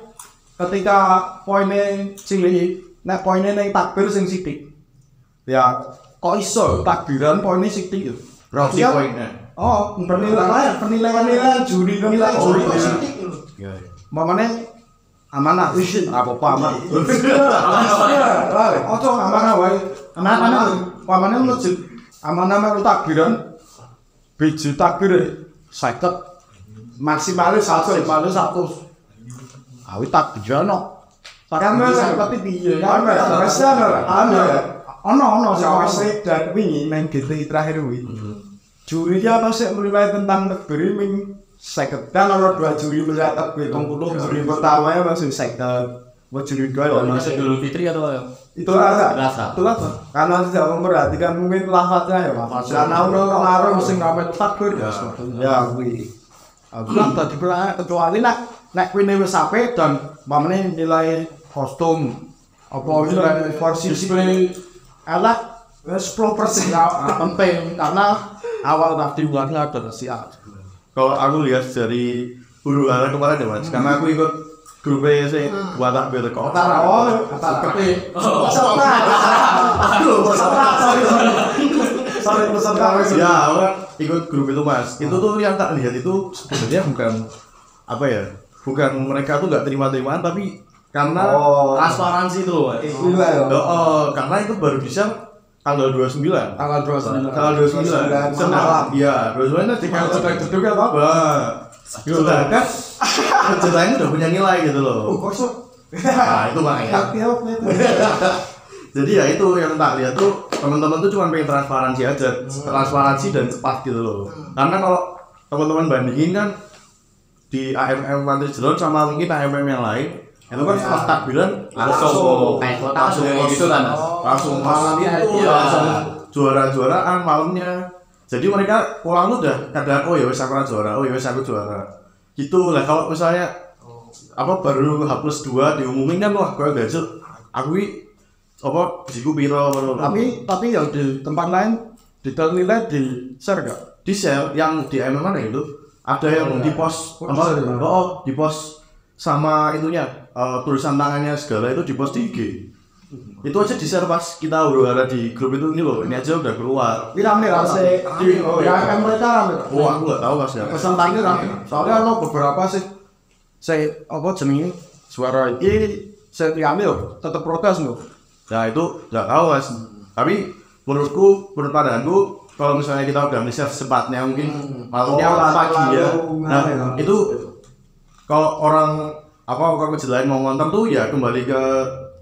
ketika poinnya cilik, nek poinnya ning takbir sing sithik. Ya kok iso takbiran poinnya sithik yo. Berarti poinnya. Oh, penilaian juri sithik lho. Iya. Mamane amanah wis apa-apa aman. Ojo amanah wae. Amanah masjid. Amanah melu takbiran. Biji takbir 50 maksimalis 100. Awi takbiran no. Karena tapi piye? Ono sing dan wingi nang GTI terakhir kuwi. Juri dia pasti menilai tentang takbir ming 50 kan ono 2 juri melihat takbir 30 juri pertama ya masih 50. Buat juri kedua masuk Idul Fitri atau itu rasa. Karena tidak memperhatikan mungkin lafadznya ya Pak. Karena ono pengaruh sing ngamet takbir ya kuwi. Aku tadi kecuali nek kuwi wis apik dan pamane nilai kostum apa nilai versi display alat 10% penting karena awal tadi bulannya ada siap. Kalau aku lihat dari huru hara kemarin ya Mas, karena aku ikut grupnya sih buat takbir kok. Sorry. Ya, orang ikut grup itu Mas. Itu tuh yang tak lihat itu sebenarnya bukan apa ya? Bukan mereka tuh nggak terima-terimaan tapi karena transparansi itu loh. Karena itu baru bisa tanggal 29. Tanggal 29. Semalam. Iya, 29 nanti kalau sedang apa? Sedangkan ceritanya udah punya nilai gitu loh. Nah itu makanya. Jadi ya itu yang tak lihat tuh teman-teman tuh cuma pengen transparansi aja, transparansi dan cepat gitu loh. Karena kalau teman-teman bandingin kan di AMM Pantai Jelon sama mungkin AMM yang lain itu kan setelah takbiran langsung gitu kan langsung malam itu langsung juara-juaraan malamnya. Jadi mereka pulang tuh udah kadang oh ya wes aku juara, oh ya wes aku juara gitu lah. Kalau misalnya baru H+2 diumumin kan wah gue gajel aku bisiku piro tapi ya di tempat lain detail nilai di share gak? Di share yang di AMM mana itu ada yang di post di post sama itunya tulisan tangannya segala itu di post di IG itu aja di share pas kita udah ada di grup itu ini loh ini aja udah keluar rame di AMM mereka rame aku nggak tahu mas ya pesan tanya rame soalnya ada beberapa sih saya jenenge suara ini saya diambil tetap protes loh. Nah itu nggak tahu mas, tapi menurut pandanganku kalau misalnya kita udah bisa sempatnya mungkin malamnya pagi ya. Nah itu kalau orang kejelain mau ngonten tuh ya kembali ke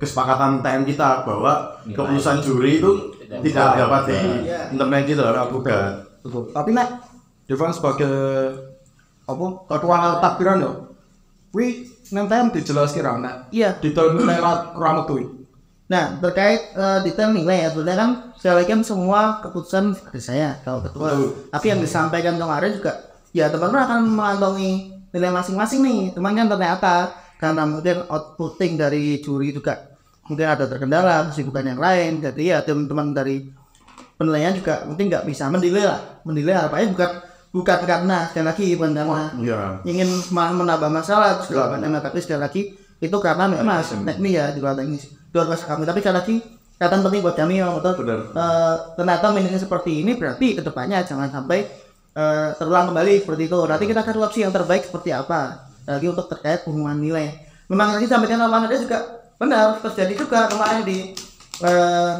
kesepakatan TM kita bahwa keputusan juri itu tidak dapat di internet itu harus bukan. Tapi Devan sebagai ketua takbiran ya, nang TM dijelaskan rana. Iya. Detail lewat kurang tuh. Nah, terkait detail nilai ya, sebenarnya kan saya kan semua keputusan dari saya kalau ketua. Tapi yang disampaikan kemarin juga, ya teman-teman akan mengantongi nilai masing-masing nih. Cuman kan ternyata karena mungkin outputting dari juri juga mungkin ada terkendala, kesibukan yang lain. Jadi ya teman-teman dari penilaian juga mungkin nggak bisa menilai apa ya bukan karena sekali lagi ingin menambah masalah segala macam, tapi sekali lagi itu karena memang teknik ya di luar teknis. Kami tapi sekali lagi catatan penting buat kami ternyata minusnya seperti ini berarti kedepannya jangan sampai terulang kembali seperti itu. Nanti kita akan opsi yang terbaik seperti apa lagi untuk terkait pengumuman nilai. Memang tadi sampaikan lapangan ada juga benar terjadi juga kemarin di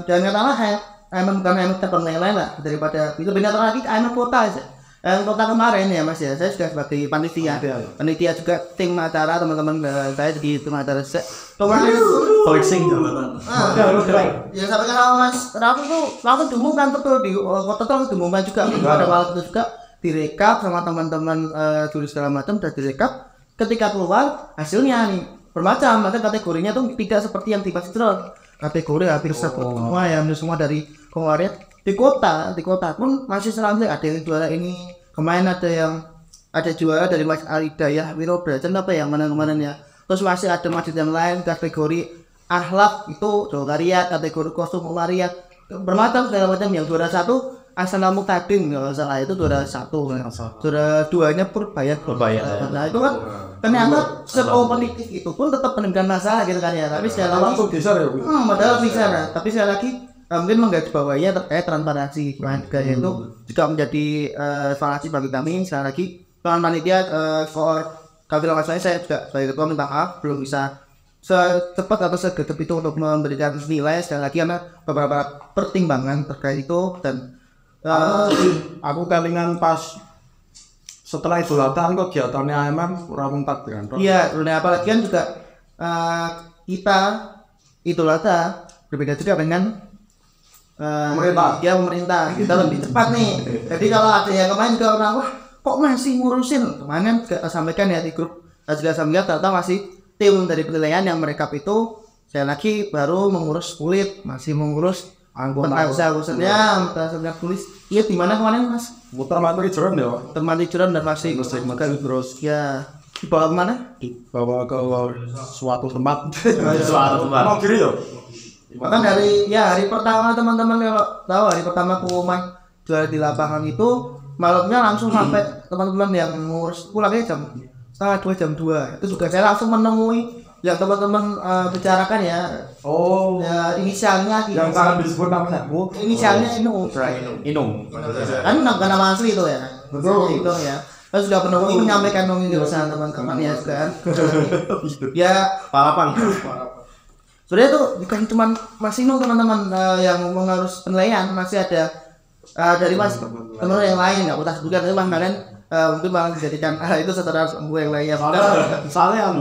jangan salah bukan penilaian lah daripada itu benar lagi kota aja. Kota kemarin ya mas ya, saya sudah sebagai panitia juga tim acara teman-teman saya di tim acara flexing jabatan. Ya sampaikan sama mas Rafi tuh langsung diumumkan betul di kota tuh diumumkan juga ada waktu juga direkap sama teman-teman juri segala macam dan direkap ketika keluar hasilnya nih bermacam, maka kategorinya tuh tidak seperti yang dibahas kategori hampir semua ya semua dari kemarin di kota pun masih selalu ada yang juara ini kemarin ada juara dari Mas Alidayah Wiro Brajan apa yang mana ya, terus masih ada masjid yang lain kategori akhlak itu Jogariat, kategori kostum Lariat bermacam segala macam. Yang juara satu Asana Muktadin kalau salah itu juara satu, juara duanya Purbaya. Nah itu kan ternyata sepolitik itu pun tetap menimbulkan masalah gitu kan ya, tapi sekali lagi padahal bisa tapi sekali lagi mungkin menggarisbawahinya terkait transparansi kayak itu juga menjadi evaluasi bagi kami. Sekali lagi kawan panitia kalau saya juga sebagai ketua minta maaf belum bisa secepat atau segedep itu untuk memberikan nilai sekali lagi karena beberapa pertimbangan terkait itu. Dan aku kelingan pas setelah Idul Adha kegiatannya AMM kurang takbiran. Iya, apalagi kan juga kita Idul Adha berbeda juga dengan pemerintah kita lebih cepat nih. Jadi kalau ada yang kemarin juga orang wah kok masih ngurusin kemarin kita sampaikan ya di grup sudah sampaikan ternyata masih tim dari penilaian yang mereka itu saya lagi baru mengurus kulit, masih mengurus anggota usaha-usahanya tulis iya di mana kemarin mas teman Cirebon dan masih terus ya dibawa kemana? Dibawa ke suatu tempat mau kiri loh. Bahkan hari pertama teman-teman kalau tahu hari pertama pengumuman juara di lapangan itu malamnya langsung sampai teman-teman yang ngurus pulangnya jam 1:30 jam 2 itu juga saya langsung menemui yang teman-teman bicarakan ya. Ya inisialnya yang sangat disebut namanya inisialnya Inung kan nama asli itu ya betul itu ya. Saya sudah pernah menyampaikan penjelasan teman-teman ya kan ya Palapan. Sebenarnya tuh bukan cuma Mas Ino teman-teman yang mengurus penilaian, masih ada dari Mas teman-teman yang lain nggak utah juga tapi kalian mungkin malah dijadikan itu setelah gue yang lainnya. Misalnya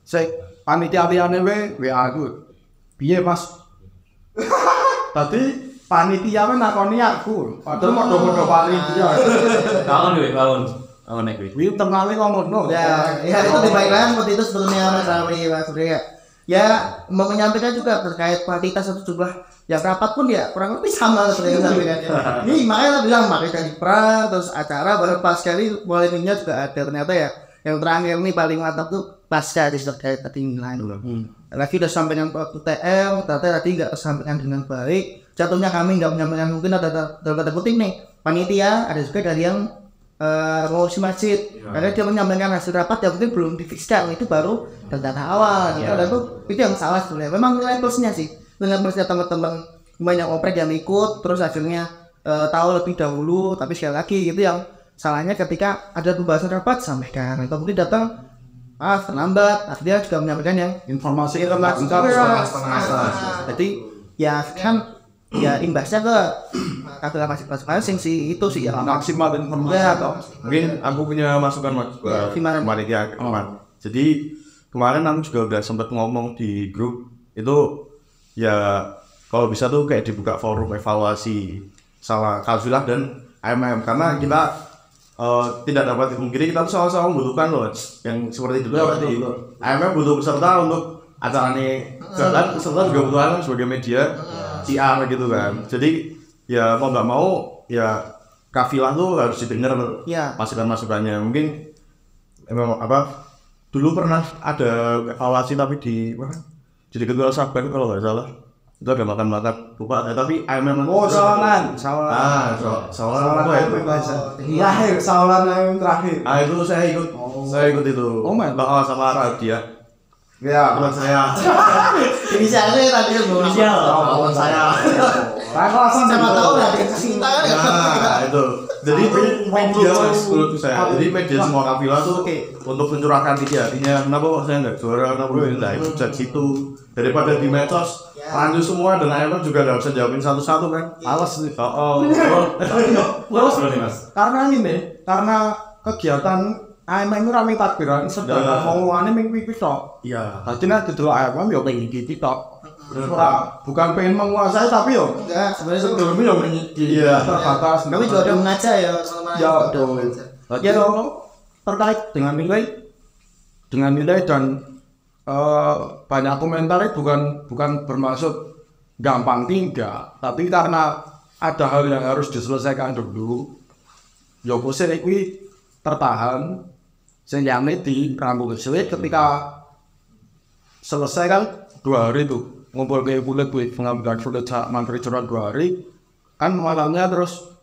saya panitia liane we aku piye Mas tadi panitia nakoni aku padahal mau panitia bangun Oh nek kuwi. Wih tengahnya ngomong Ya itu lebih baik lah seperti itu sebetulnya Mas Raffi, Mas Surya. Ya mau menyampaikan juga terkait kuantitas atau jumlah yang rapat pun ya kurang lebih sama seperti yang disampaikan. Ini makanya saya bilang makanya dari pra terus acara baru pas sekali mulai minyak juga ada ternyata ya yang terakhir ini paling mantap tuh pasca di terkait tadi lain. Lagi udah sampaikan waktu TM, ternyata tadi nggak sampaikan dengan baik. Jatuhnya kami nggak menyampaikan mungkin ada tanda kutip nih panitia ada juga dari yang ngurusi masjid karena dia menyampaikan hasil rapat yang mungkin belum difikskan itu baru data awal gitu. Dan itu yang salah sebenarnya memang nilai plusnya sih dengan plusnya teman-teman banyak oprek yang ikut terus hasilnya tahu lebih dahulu tapi sekali lagi itu yang salahnya ketika ada pembahasan rapat sampaikan kemudian datang terlambat akhirnya juga menyampaikan yang informasi setengah jadi ya kan ya imbasnya ke adalah masing-masing sih itu sih ya maksimal informasi atau mungkin aku punya masukan mas panitia kemarin. Jadi kemarin aku juga udah sempat ngomong di grup itu ya kalau bisa tuh kayak dibuka forum evaluasi salah Kalsulah dan AMM karena kita tidak dapat dipungkiri kita sama-sama membutuhkan loh yang seperti itu berarti AMM butuh peserta untuk acara ini dan peserta juga butuh sebagai media CR gitu kan. Jadi ya mau nggak mau ya kafilah tuh harus didengar masukan-masukannya. Mungkin memang dulu pernah ada evaluasi tapi jadi ketua sabar kalau nggak salah itu ada makan-makan lupa tapi AMM sawalan yang terakhir itu saya ikut itu sama Radia. Ya, teman saya. Inisialnya tadi teman saya. Sama tahu lah cinta kan ya. Itu. Jadi media menurut saya. Jadi media semua kafilah tuh untuk mencurahkan isi hatinya. Kenapa kok saya nggak juara? Kenapa nggak ikut chat situ? Daripada di medsos lanjut semua dan akhirnya juga nggak bisa jawabin satu-satu kan. Alas nih. Terus Mas. Karena ini karena kegiatan AMM itu rame takbiran sedang ngomongannya minggu tok. Iya. Tadi nanti dulu AMM ya pengen gitu tok. Bukan pengen menguasai tapi yo. Ya sebenarnya sebelumnya yo terbatas. Kami juga ada mengaca ya. Ya betul. Ya terkait dengan nilai dan banyak komentar bukan bermaksud gampang tidak, tapi karena ada hal yang harus diselesaikan dulu. Ya posisi kuwi tertahan sehingga di rambut sulit ketika selesai kan 2 hari itu ngumpul ke bulat buat pengambilan sulit mantri curhat 2 hari kan malamnya terus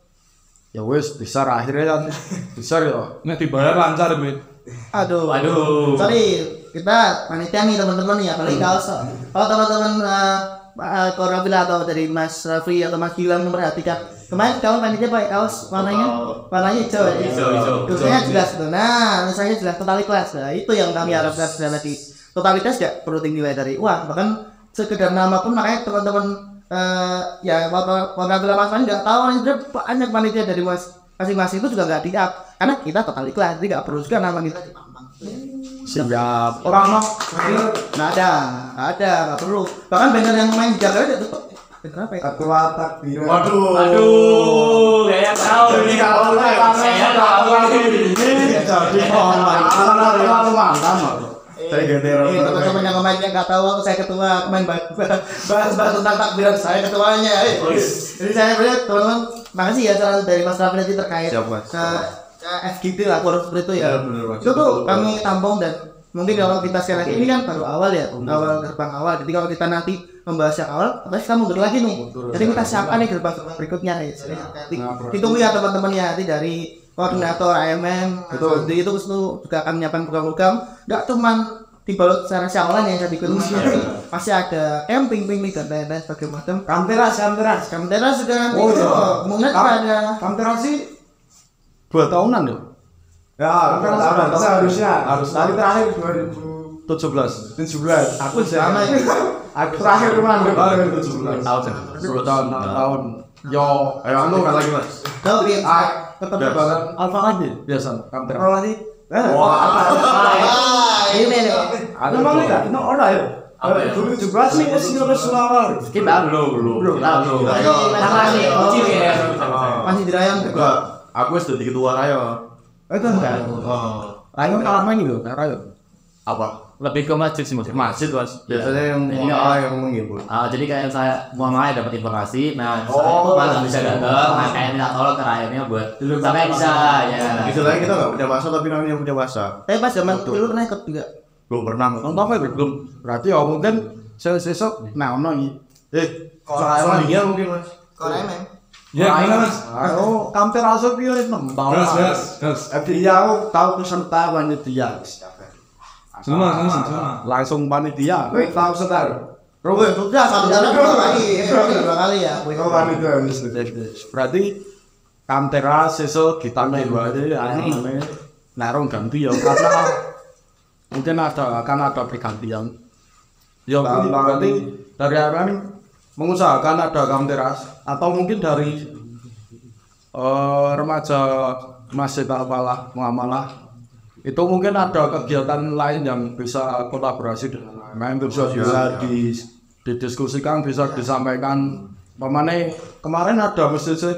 ya wes besar akhirnya kan besar ya ini dibayar lancar duit. Aduh sorry kita panitia nih teman-teman ya paling kalau teman-teman Korabila atau dari Mas Raffi atau Mas Gilang memperhatikan kemarin kamu panitia pakai kaos warnanya hijau tulisannya jelas tuh. Nah tulisannya jelas totalitas. Nah itu yang kami harapkan sebenarnya di totalitas ya perlu dinilai dari uang bahkan sekedar nama pun makanya teman-teman ya Korabila Mas Raffi nggak tahu banyak panitia dari masing-masing itu juga nggak di-up karena kita totalitas jadi nggak perlu juga nama kita dipampang. Siap orang nggak ada nggak perlu bahkan banner yang main jaga aja tutup. Kenapa ya? Ketua takbir. Aduh, kayak tahu ini kalau saya tahu ini. Jadi terlalu mantap. Saya teman-teman yang kemarin nggak tahu saya ketua main bahas tentang takbiran saya ketuanya. Jadi saya melihat teman-teman makasih ya saran dari Mas Raffi nanti terkait FGD lah forum seperti itu ya. Itu tuh kami tampung dan mungkin kalau kita sekali lagi ini kan baru awal ya awal gerbang awal. Jadi kalau kita nanti membahas yang awal, terus kita mundur lagi nih. Jadi kita siapa nih gerbang berikutnya ya. Ditunggu ya teman-teman ya nanti dari koordinator AMM. Betul. Jadi itu juga akan menyiapkan program-program. Nggak cuma dibalut secara sialan yang saya bikin pasti ada camping dan lain-lain sebagainya macam. Kamteras juga. Mungkin ada Kamteras sih 2 tahunan ya. Ya, harusnya tadi terakhir 2017. Aku sama ini. Aku terakhir kemarin 2017. Tahun. Yo, ayo anu kan lagi Mas. Tahu dia tetap banget alfa lagi biasa Kamteras. kalau lagi ini nih Memang enggak? Ini orang ya? 2017 nih masih harus selawar. Kita belum. masih dirayam Aku sudah di ketua raya. Itu enggak. Ayo kalau main gitu, ayo. Apa? Lebih ke masjid sih Mas. Masjid Mas. Biasanya yang yang menghibur. Jadi kayak saya mau dapat informasi, nah saya malah bisa datang, nah kayak minta tolong ke rakyatnya buat sampai bisa ya. Istilahnya kita nggak punya masa tapi namanya punya masa. Pas zaman dulu pernah ikut juga. Belum pernah. Nonton apa belum? Berarti ya mungkin sesok nah ono iki. Soalnya dia mungkin Mas. Koremen. Ya, Mas. Ayo, kampir asap piye nembang. Gas. Dia aku tahu peserta panitia. Cuma. Langsung panitia. Wih, tahu setar. Robo sudah satu jalan dua kali ya. Oh, panitia. Berarti Kamtera sesuk ditandai wae namanya narung ganti ya karena mungkin akan ada pergantian. Ya berarti dari AMM mengusahakan ada Kamteras atau mungkin dari remaja Masjid Al-Falah Muamalah itu mungkin ada kegiatan lain yang bisa kolaborasi dengan AMM bisa didiskusikan, bisa disampaikan. Kemarin ada masjid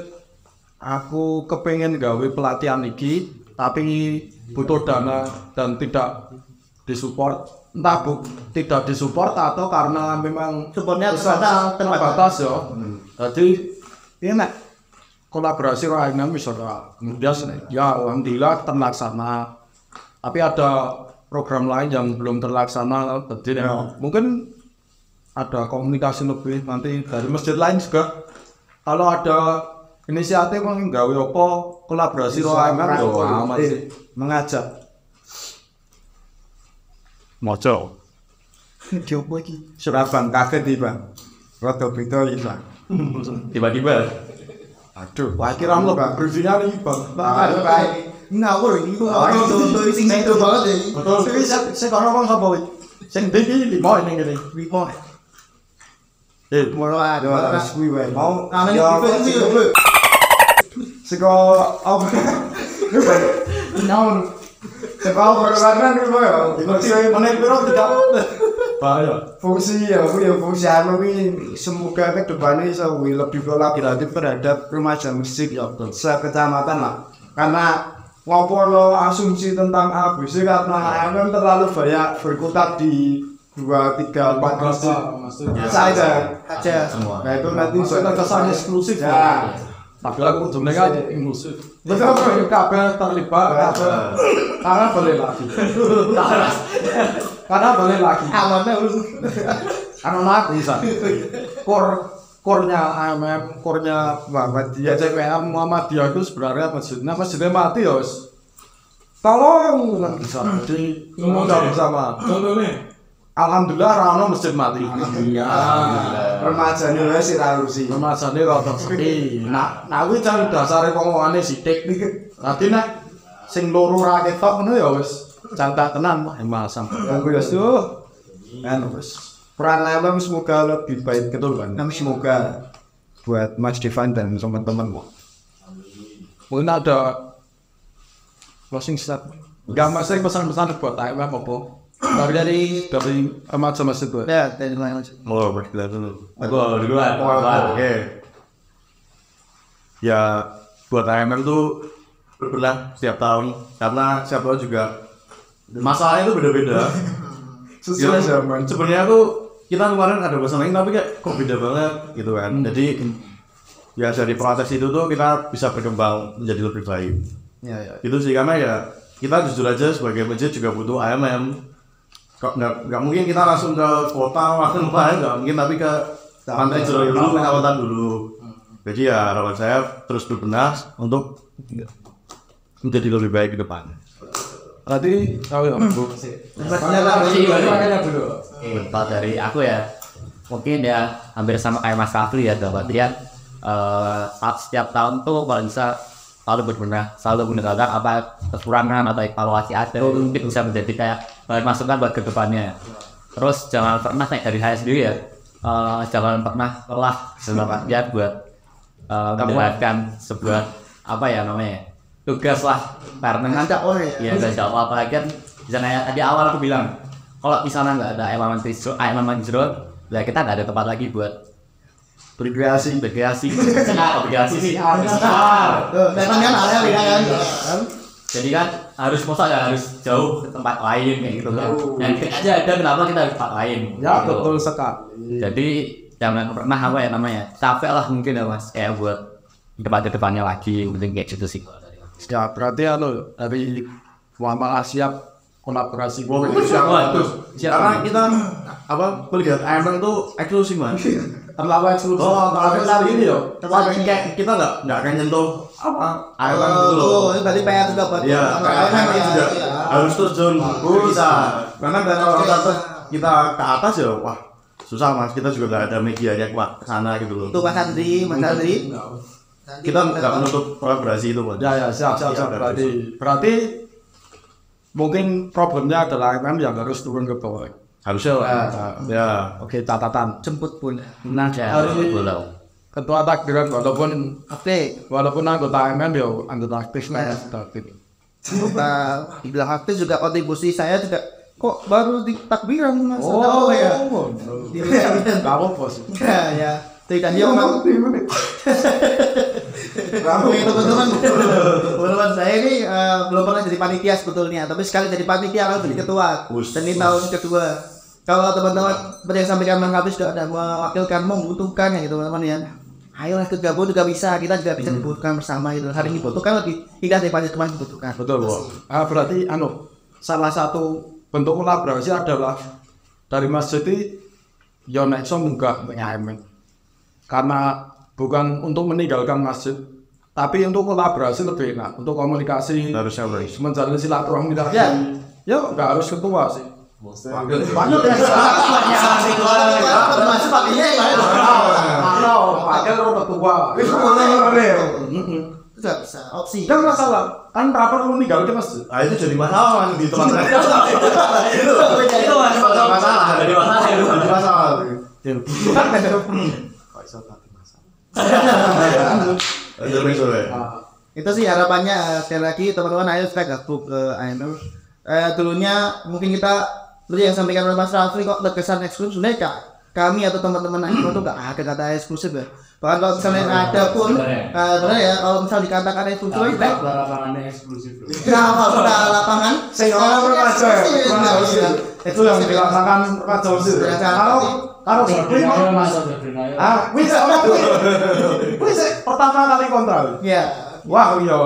aku kepengen gawe pelatihan iki tapi butuh dana dan tidak disupport, entah tidak disupport atau karena memang supportnya terbatas ya. Jadi ini kolaborasi rakyatnya misalnya kemudian ya alhamdulillah terlaksana, tapi ada program lain yang belum terlaksana. Jadi mungkin ada komunikasi lebih nanti dari masjid lain juga kalau ada inisiatif menggawe apa kolaborasi karo AMM yo amat sih mengajak moco Diopo iki? Surabaya kaget iki Bang. Rada beda iki Bang. Tiba-tiba Aduh, wah kira lo Bang, briefingnya nih Bang. Baik. Ngawur iki kok sing itu banget ya. betul saya kalau ngomong sapa iki sing iki limo ning ngene Limo. Moro ada kuwi wae. Mau Ana ya, iki lho. Seko apa? Naon. Seko perwakilan kuwi ya. Fungsi meneh piro tidak bahaya fungsi ya, fungsi anu ini semoga ke depannya bisa lebih kolaboratif terhadap remaja musik ya sekecamatan lah. Karena walaupun lo asumsi tentang ABC karena AMM terlalu banyak berkutat di 2, 3, 4 masjid Aja semua. nah itu nanti kita kesan eksklusif ya tapi aku jenenge aja inklusif betul bro kabeh terlibat karena boleh lagi amannya karena lagi bisa core-nya AMM, core-nya Muhammadiyah CPM Muhammadiyah itu sebenarnya masjidnya mati ya wis. Tolong bisa jadi bersama. Contohnya alhamdulillah rano masjid mati. remaja nih sih ralusi Masane rada sepi. Nah kuwi cara dasare pengomongane sithik. Dadi nek sing loro ra ketok ngono ya wis cangkak tenan mah masam. yang gue tuh kan peran AMM semoga lebih baik ke depan. Semoga buat Mas Devan dan teman-teman. Mungkin ada closing statement. Enggak masih pesan-pesan buat AMM apa? Dari remaja masjid gue. ya dari lain aja. Oh, berkilah dulu. Aku duluan. Oke. Ya, buat AMM tuh berbenah setiap tahun karena setiap tahun juga masalahnya itu beda-beda. Sesuai zaman. Sebenarnya tuh kita kemarin ada bahasa lain tapi kayak kok beda banget gitu kan. Jadi ya dari proses itu tuh kita bisa berkembang menjadi lebih baik. Ya. Itu sih karena ya kita jujur aja sebagai masjid juga butuh AMM. Kok nggak mungkin kita langsung ke kota makan apa nggak mungkin tapi ke pantai Jero dulu, kecamatan dulu. Jadi ya harapan saya terus berbenah untuk menjadi lebih baik ke depan. Berarti tahu ya Bu. Bentar dari aku ya, mungkin ya hampir sama kayak Mas Rafli ya, dapat lihat setiap tahun tuh kalau bisa selalu berbenah, selalu mendengarkan apa kekurangan atau evaluasi ada, mungkin bisa menjadi kayak bahan masukan buat kedepannya. Terus jangan pernah naik dari saya sendiri ya, jangan pernah lelah semangatnya buat mendapatkan sebuah apa ya namanya tugas lah, karena kan ya gak jauh apalagi kan misalnya tadi awal aku bilang kalau misalnya nggak ada AMM Majro ya kita nggak ada tempat lagi buat berkreasi sih. Memang kan ada kan. Jadi kan harus harus jauh ke tempat lain kayak gitu kan. Yang deket aja ada, kenapa kita harus tempat lain? Ya gitu. betul sekali. Jadi jangan pernah capek lah mungkin ya mas, kayak buat depannya lagi, mungkin kayak gitu sih. Ya berarti dari Muhammad siap kolaborasi Siapa itu? Karena kita melihat AMM itu eksklusif mas. terlalu eksklusif. Tapi kali ini kayak kita nggak akan nyentuh AMM itu loh. Itu berarti PR juga buat Iya, AMM juga harus terjun bisa. Karena kalau kita ke atas ya, wah susah mas. Kita juga nggak ada media yang kuat ke sana gitu loh. Tuh Mas Andri. Kita nggak menutup kolaborasi itu mas. Ya siap. Berarti mungkin problemnya adalah AMM yang harus turun ke bawah. Harusnya ya. Oke, catatan. Jemput pun. Nah, Hari ketua takbiran walaupun anggota AMM ya anggota aktif lah. Dibilang aktif juga kontribusi saya juga kok baru di takbiran mas. Kamu bos. Ya. Tidak dia memang teman-teman saya ini belum pernah jadi panitia sebetulnya, tapi sekali jadi panitia lalu jadi ketua. Dan ini tahun kedua. Kalau teman-teman seperti yang sampaikan Bang Hafiz sudah ada mewakilkan membutuhkan ya gitu teman-teman ya. Ayolah bergabung juga bisa, kita juga bisa dibutuhkan bersama gitu. Hari ini butuhkan lebih tidak daripada kemarin dibutuhkan. Betul bu. Berarti salah satu bentuk kolaborasi adalah dari masjid Yonexo munggah AMM. Karena bukan untuk meninggalkan masjid, tapi untuk kolaborasi lebih enak, untuk komunikasi Harusnya menjalin silaturahmi ya nggak harus ketua sih. Banyak ya. Masih pakainya pakai orang ketua. Tidak bisa opsi. Dan masalah kan rapor meninggalkan masjid. itu jadi masalah di tempat lain. Itu masalah. Jadi masalah. Itu sih harapannya. Sekali lagi teman-teman ayo kita gabung ke AMM. Dulunya mungkin kita seperti yang sampaikan oleh Mas Rafli kok terkesan eksklusif. Sebenarnya kami atau teman-teman AMM itu nggak ada kata eksklusif ya. Bahkan kalau misalnya ada pun sebenarnya ya kalau misal dikatakan eksklusif lapangan Itu yang dilaksanakan Pak Josi. Kalau bisa pertama kali kontrol. ya. Wah iya.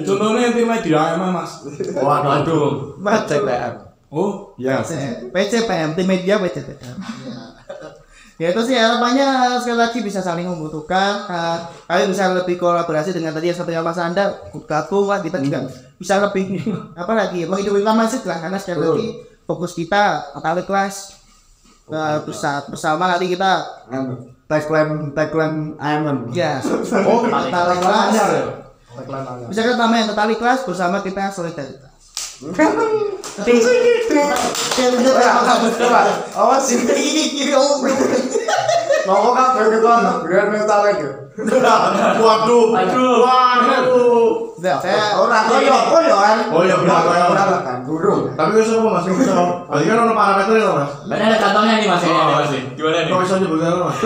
Contohnya tim media emang mas. Waduh. PCPM. Oh ya. PCPM tim media PCPM. Ya itu sih harapannya sekali lagi bisa saling membutuhkan. Kalian bisa lebih kolaborasi dengan tadi yang seperti Mas Anda gabung lah, kita juga bisa lebih apa lagi menghidupkan masjid lah, karena sekali lagi fokus kita atau kelas bersama nanti kita tagline AMM. ya atau kelas bisa kita tambahin tali kelas bersama kita solidaritas. Awas ini mau kan berketuan biar mental lagi. Waduh. Saya Orang koyoan. Oh iya benar. Kan guru. Tapi bisa apa mas? Bisa. Berarti kan ada parameter ya mas. Berarti ada kantongnya nih mas ini mas. Gimana nih? Kau bisa nyebutnya mas?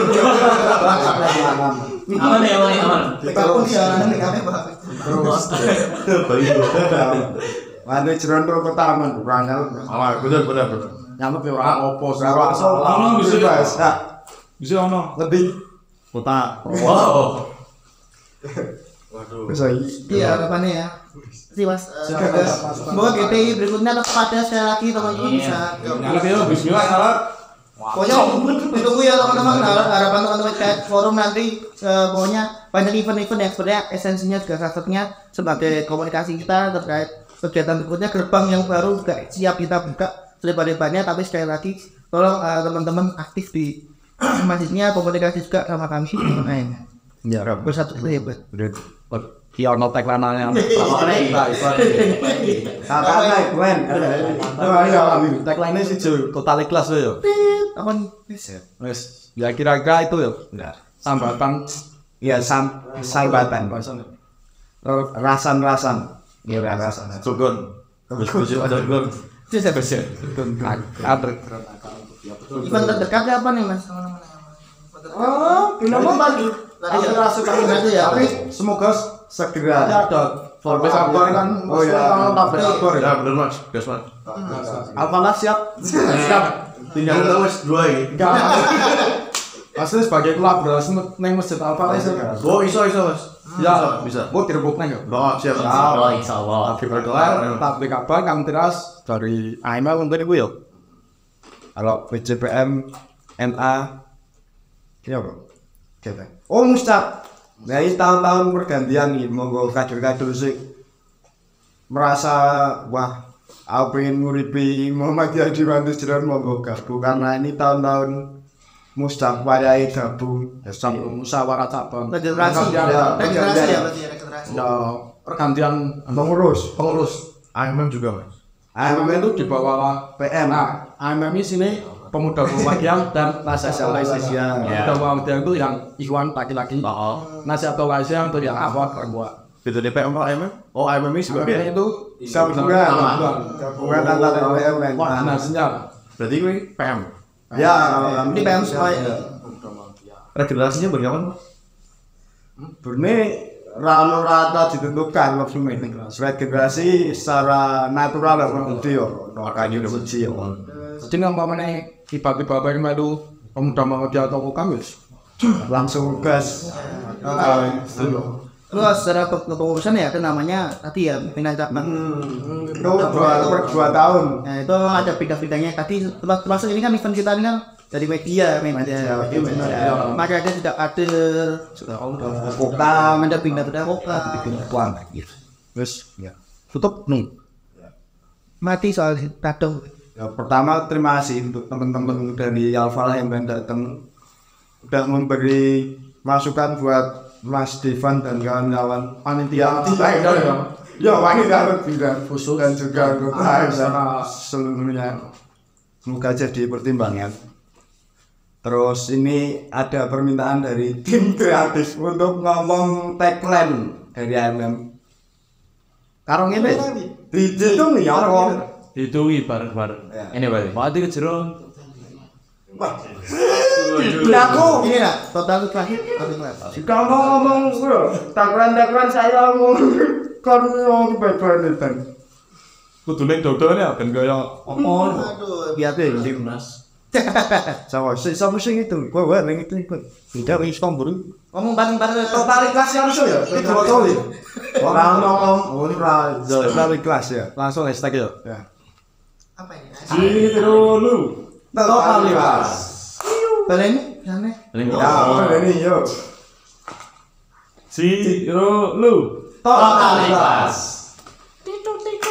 Aman nih aman. kita pun siaran kami bahas. Terus. Ada cerondo pertama kurang Benar. nyampe orang opo salah bisa ono lebih Kota. Wow. Waduh. bisa Iya harapannya ya. Sih mas. Semoga GPI berikutnya tetap ada sekali lagi teman-teman bisa. bismillah salah Pokoknya ditunggu ya teman-teman, harapan teman-teman kayak forum nanti pokoknya banyak event-event yang sebenarnya esensinya juga salah satunya sebagai komunikasi kita terkait kegiatan berikutnya, gerbang yang baru juga siap kita buka selebar-lebarnya, tapi sekali lagi tolong teman-teman aktif di masjidnya, komunikasi juga sama kami ya bersatu hebat. iya ono tagline-nya tagline-nya sih total ikhlas ya wes ya kira-kira itu ya sambatan ya sambatan rasan ya rasan Sugun. Ada sugun. Event terdekatnya apa nih mas? Kenapa pagi? Lagi terasa kami itu ya. Tapi semoga segera ada Forbes Akbar kan. Oh ya, Forbes Akbar ya. Ya bener Mas, gas Mas. Alfalah siap. Siap. Tinggal terus 2 iki. Asli sebagai kolaborasi neng masjid Alfalah iso. Oh, iso Mas. Ya, Bisa. mau direbuk neng ya. Oh, siap. Oh, insyaallah. Kebetulan tapi kabar kang teras dari AMA untuk iku yo. Kalau PJPM NA iya bro. Oke. Oh Mustaq. Nah ini tahun-tahun pergantian nih, monggo kader-kader sih merasa wah aku pengen nguripi Muhammadiyah di Bantu Jeron monggo gabung karena ini tahun-tahun Mustaq wayahe gabung sampai musyawarah cabang. Regenerasi ya berarti ya regenerasi. Ya, pergantian pengurus. AMM juga Mas. AMM itu di bawah PM. Nah, AMM ini sini pemuda Muhammadiyah dan nasihat Malaysia. Pemuda Muhammadiyah itu yang ikhwan laki-laki. Nasihat Malaysia untuk yang apa perempuan. Itu DPM apa AMM? Oh, AMM ini sebagai itu gabungan antara PM dan koordinasinya. berarti gue PM. ya Ini PM supaya Regenerasinya bagaimana? Burne rata ditentukan maksudnya regenerasi secara natural lah berarti yo makanya udah benci yo Jadi umpamanya tiba-tiba pengen melu pemuda Muhammadiyah atau Kamis langsung gas terus secara kepengurusan ya itu namanya tadi ya pindah cabang. itu 2 tahun Nah itu ada pindah-pindahnya tadi termasuk ini kan event kita ini kan dari media memang ada. Maka ada tidak ada kota ada pindah-pindah kota pindah tuan gitu terus ya tutup nih. mati soal kadang. ya, pertama terima kasih untuk teman-teman dari Alfalah yang datang udah memberi masukan buat Mas Devan dan kawan-kawan panitia ya wanita tidak khusus dan juga anggota sama seluruhnya semoga jadi pertimbangan. Terus ini ada permintaan dari tim kreatif untuk ngomong tagline dari AMM. Karung ini dihitung ya orang. Hitungi bareng-bareng. Ini balik. Mati ke jero. Aku Ini lah total terakhir. jika mau ngomong tagline saya ngomong kalau beban itu. Kudune dokternya ben kaya Aduh biar deh Mas. Sama sing itu. Gua ning itu. Tidak wis tombol. Ngomong bareng-bareng Totalitas harus ya. Itu betul. Orang ngomong ora totalitas ya. langsung hashtag ya. apa ini? Jirolu. Totalitas. Balen sana. Ya, ini yo. Jirolu. Totalitas. Titik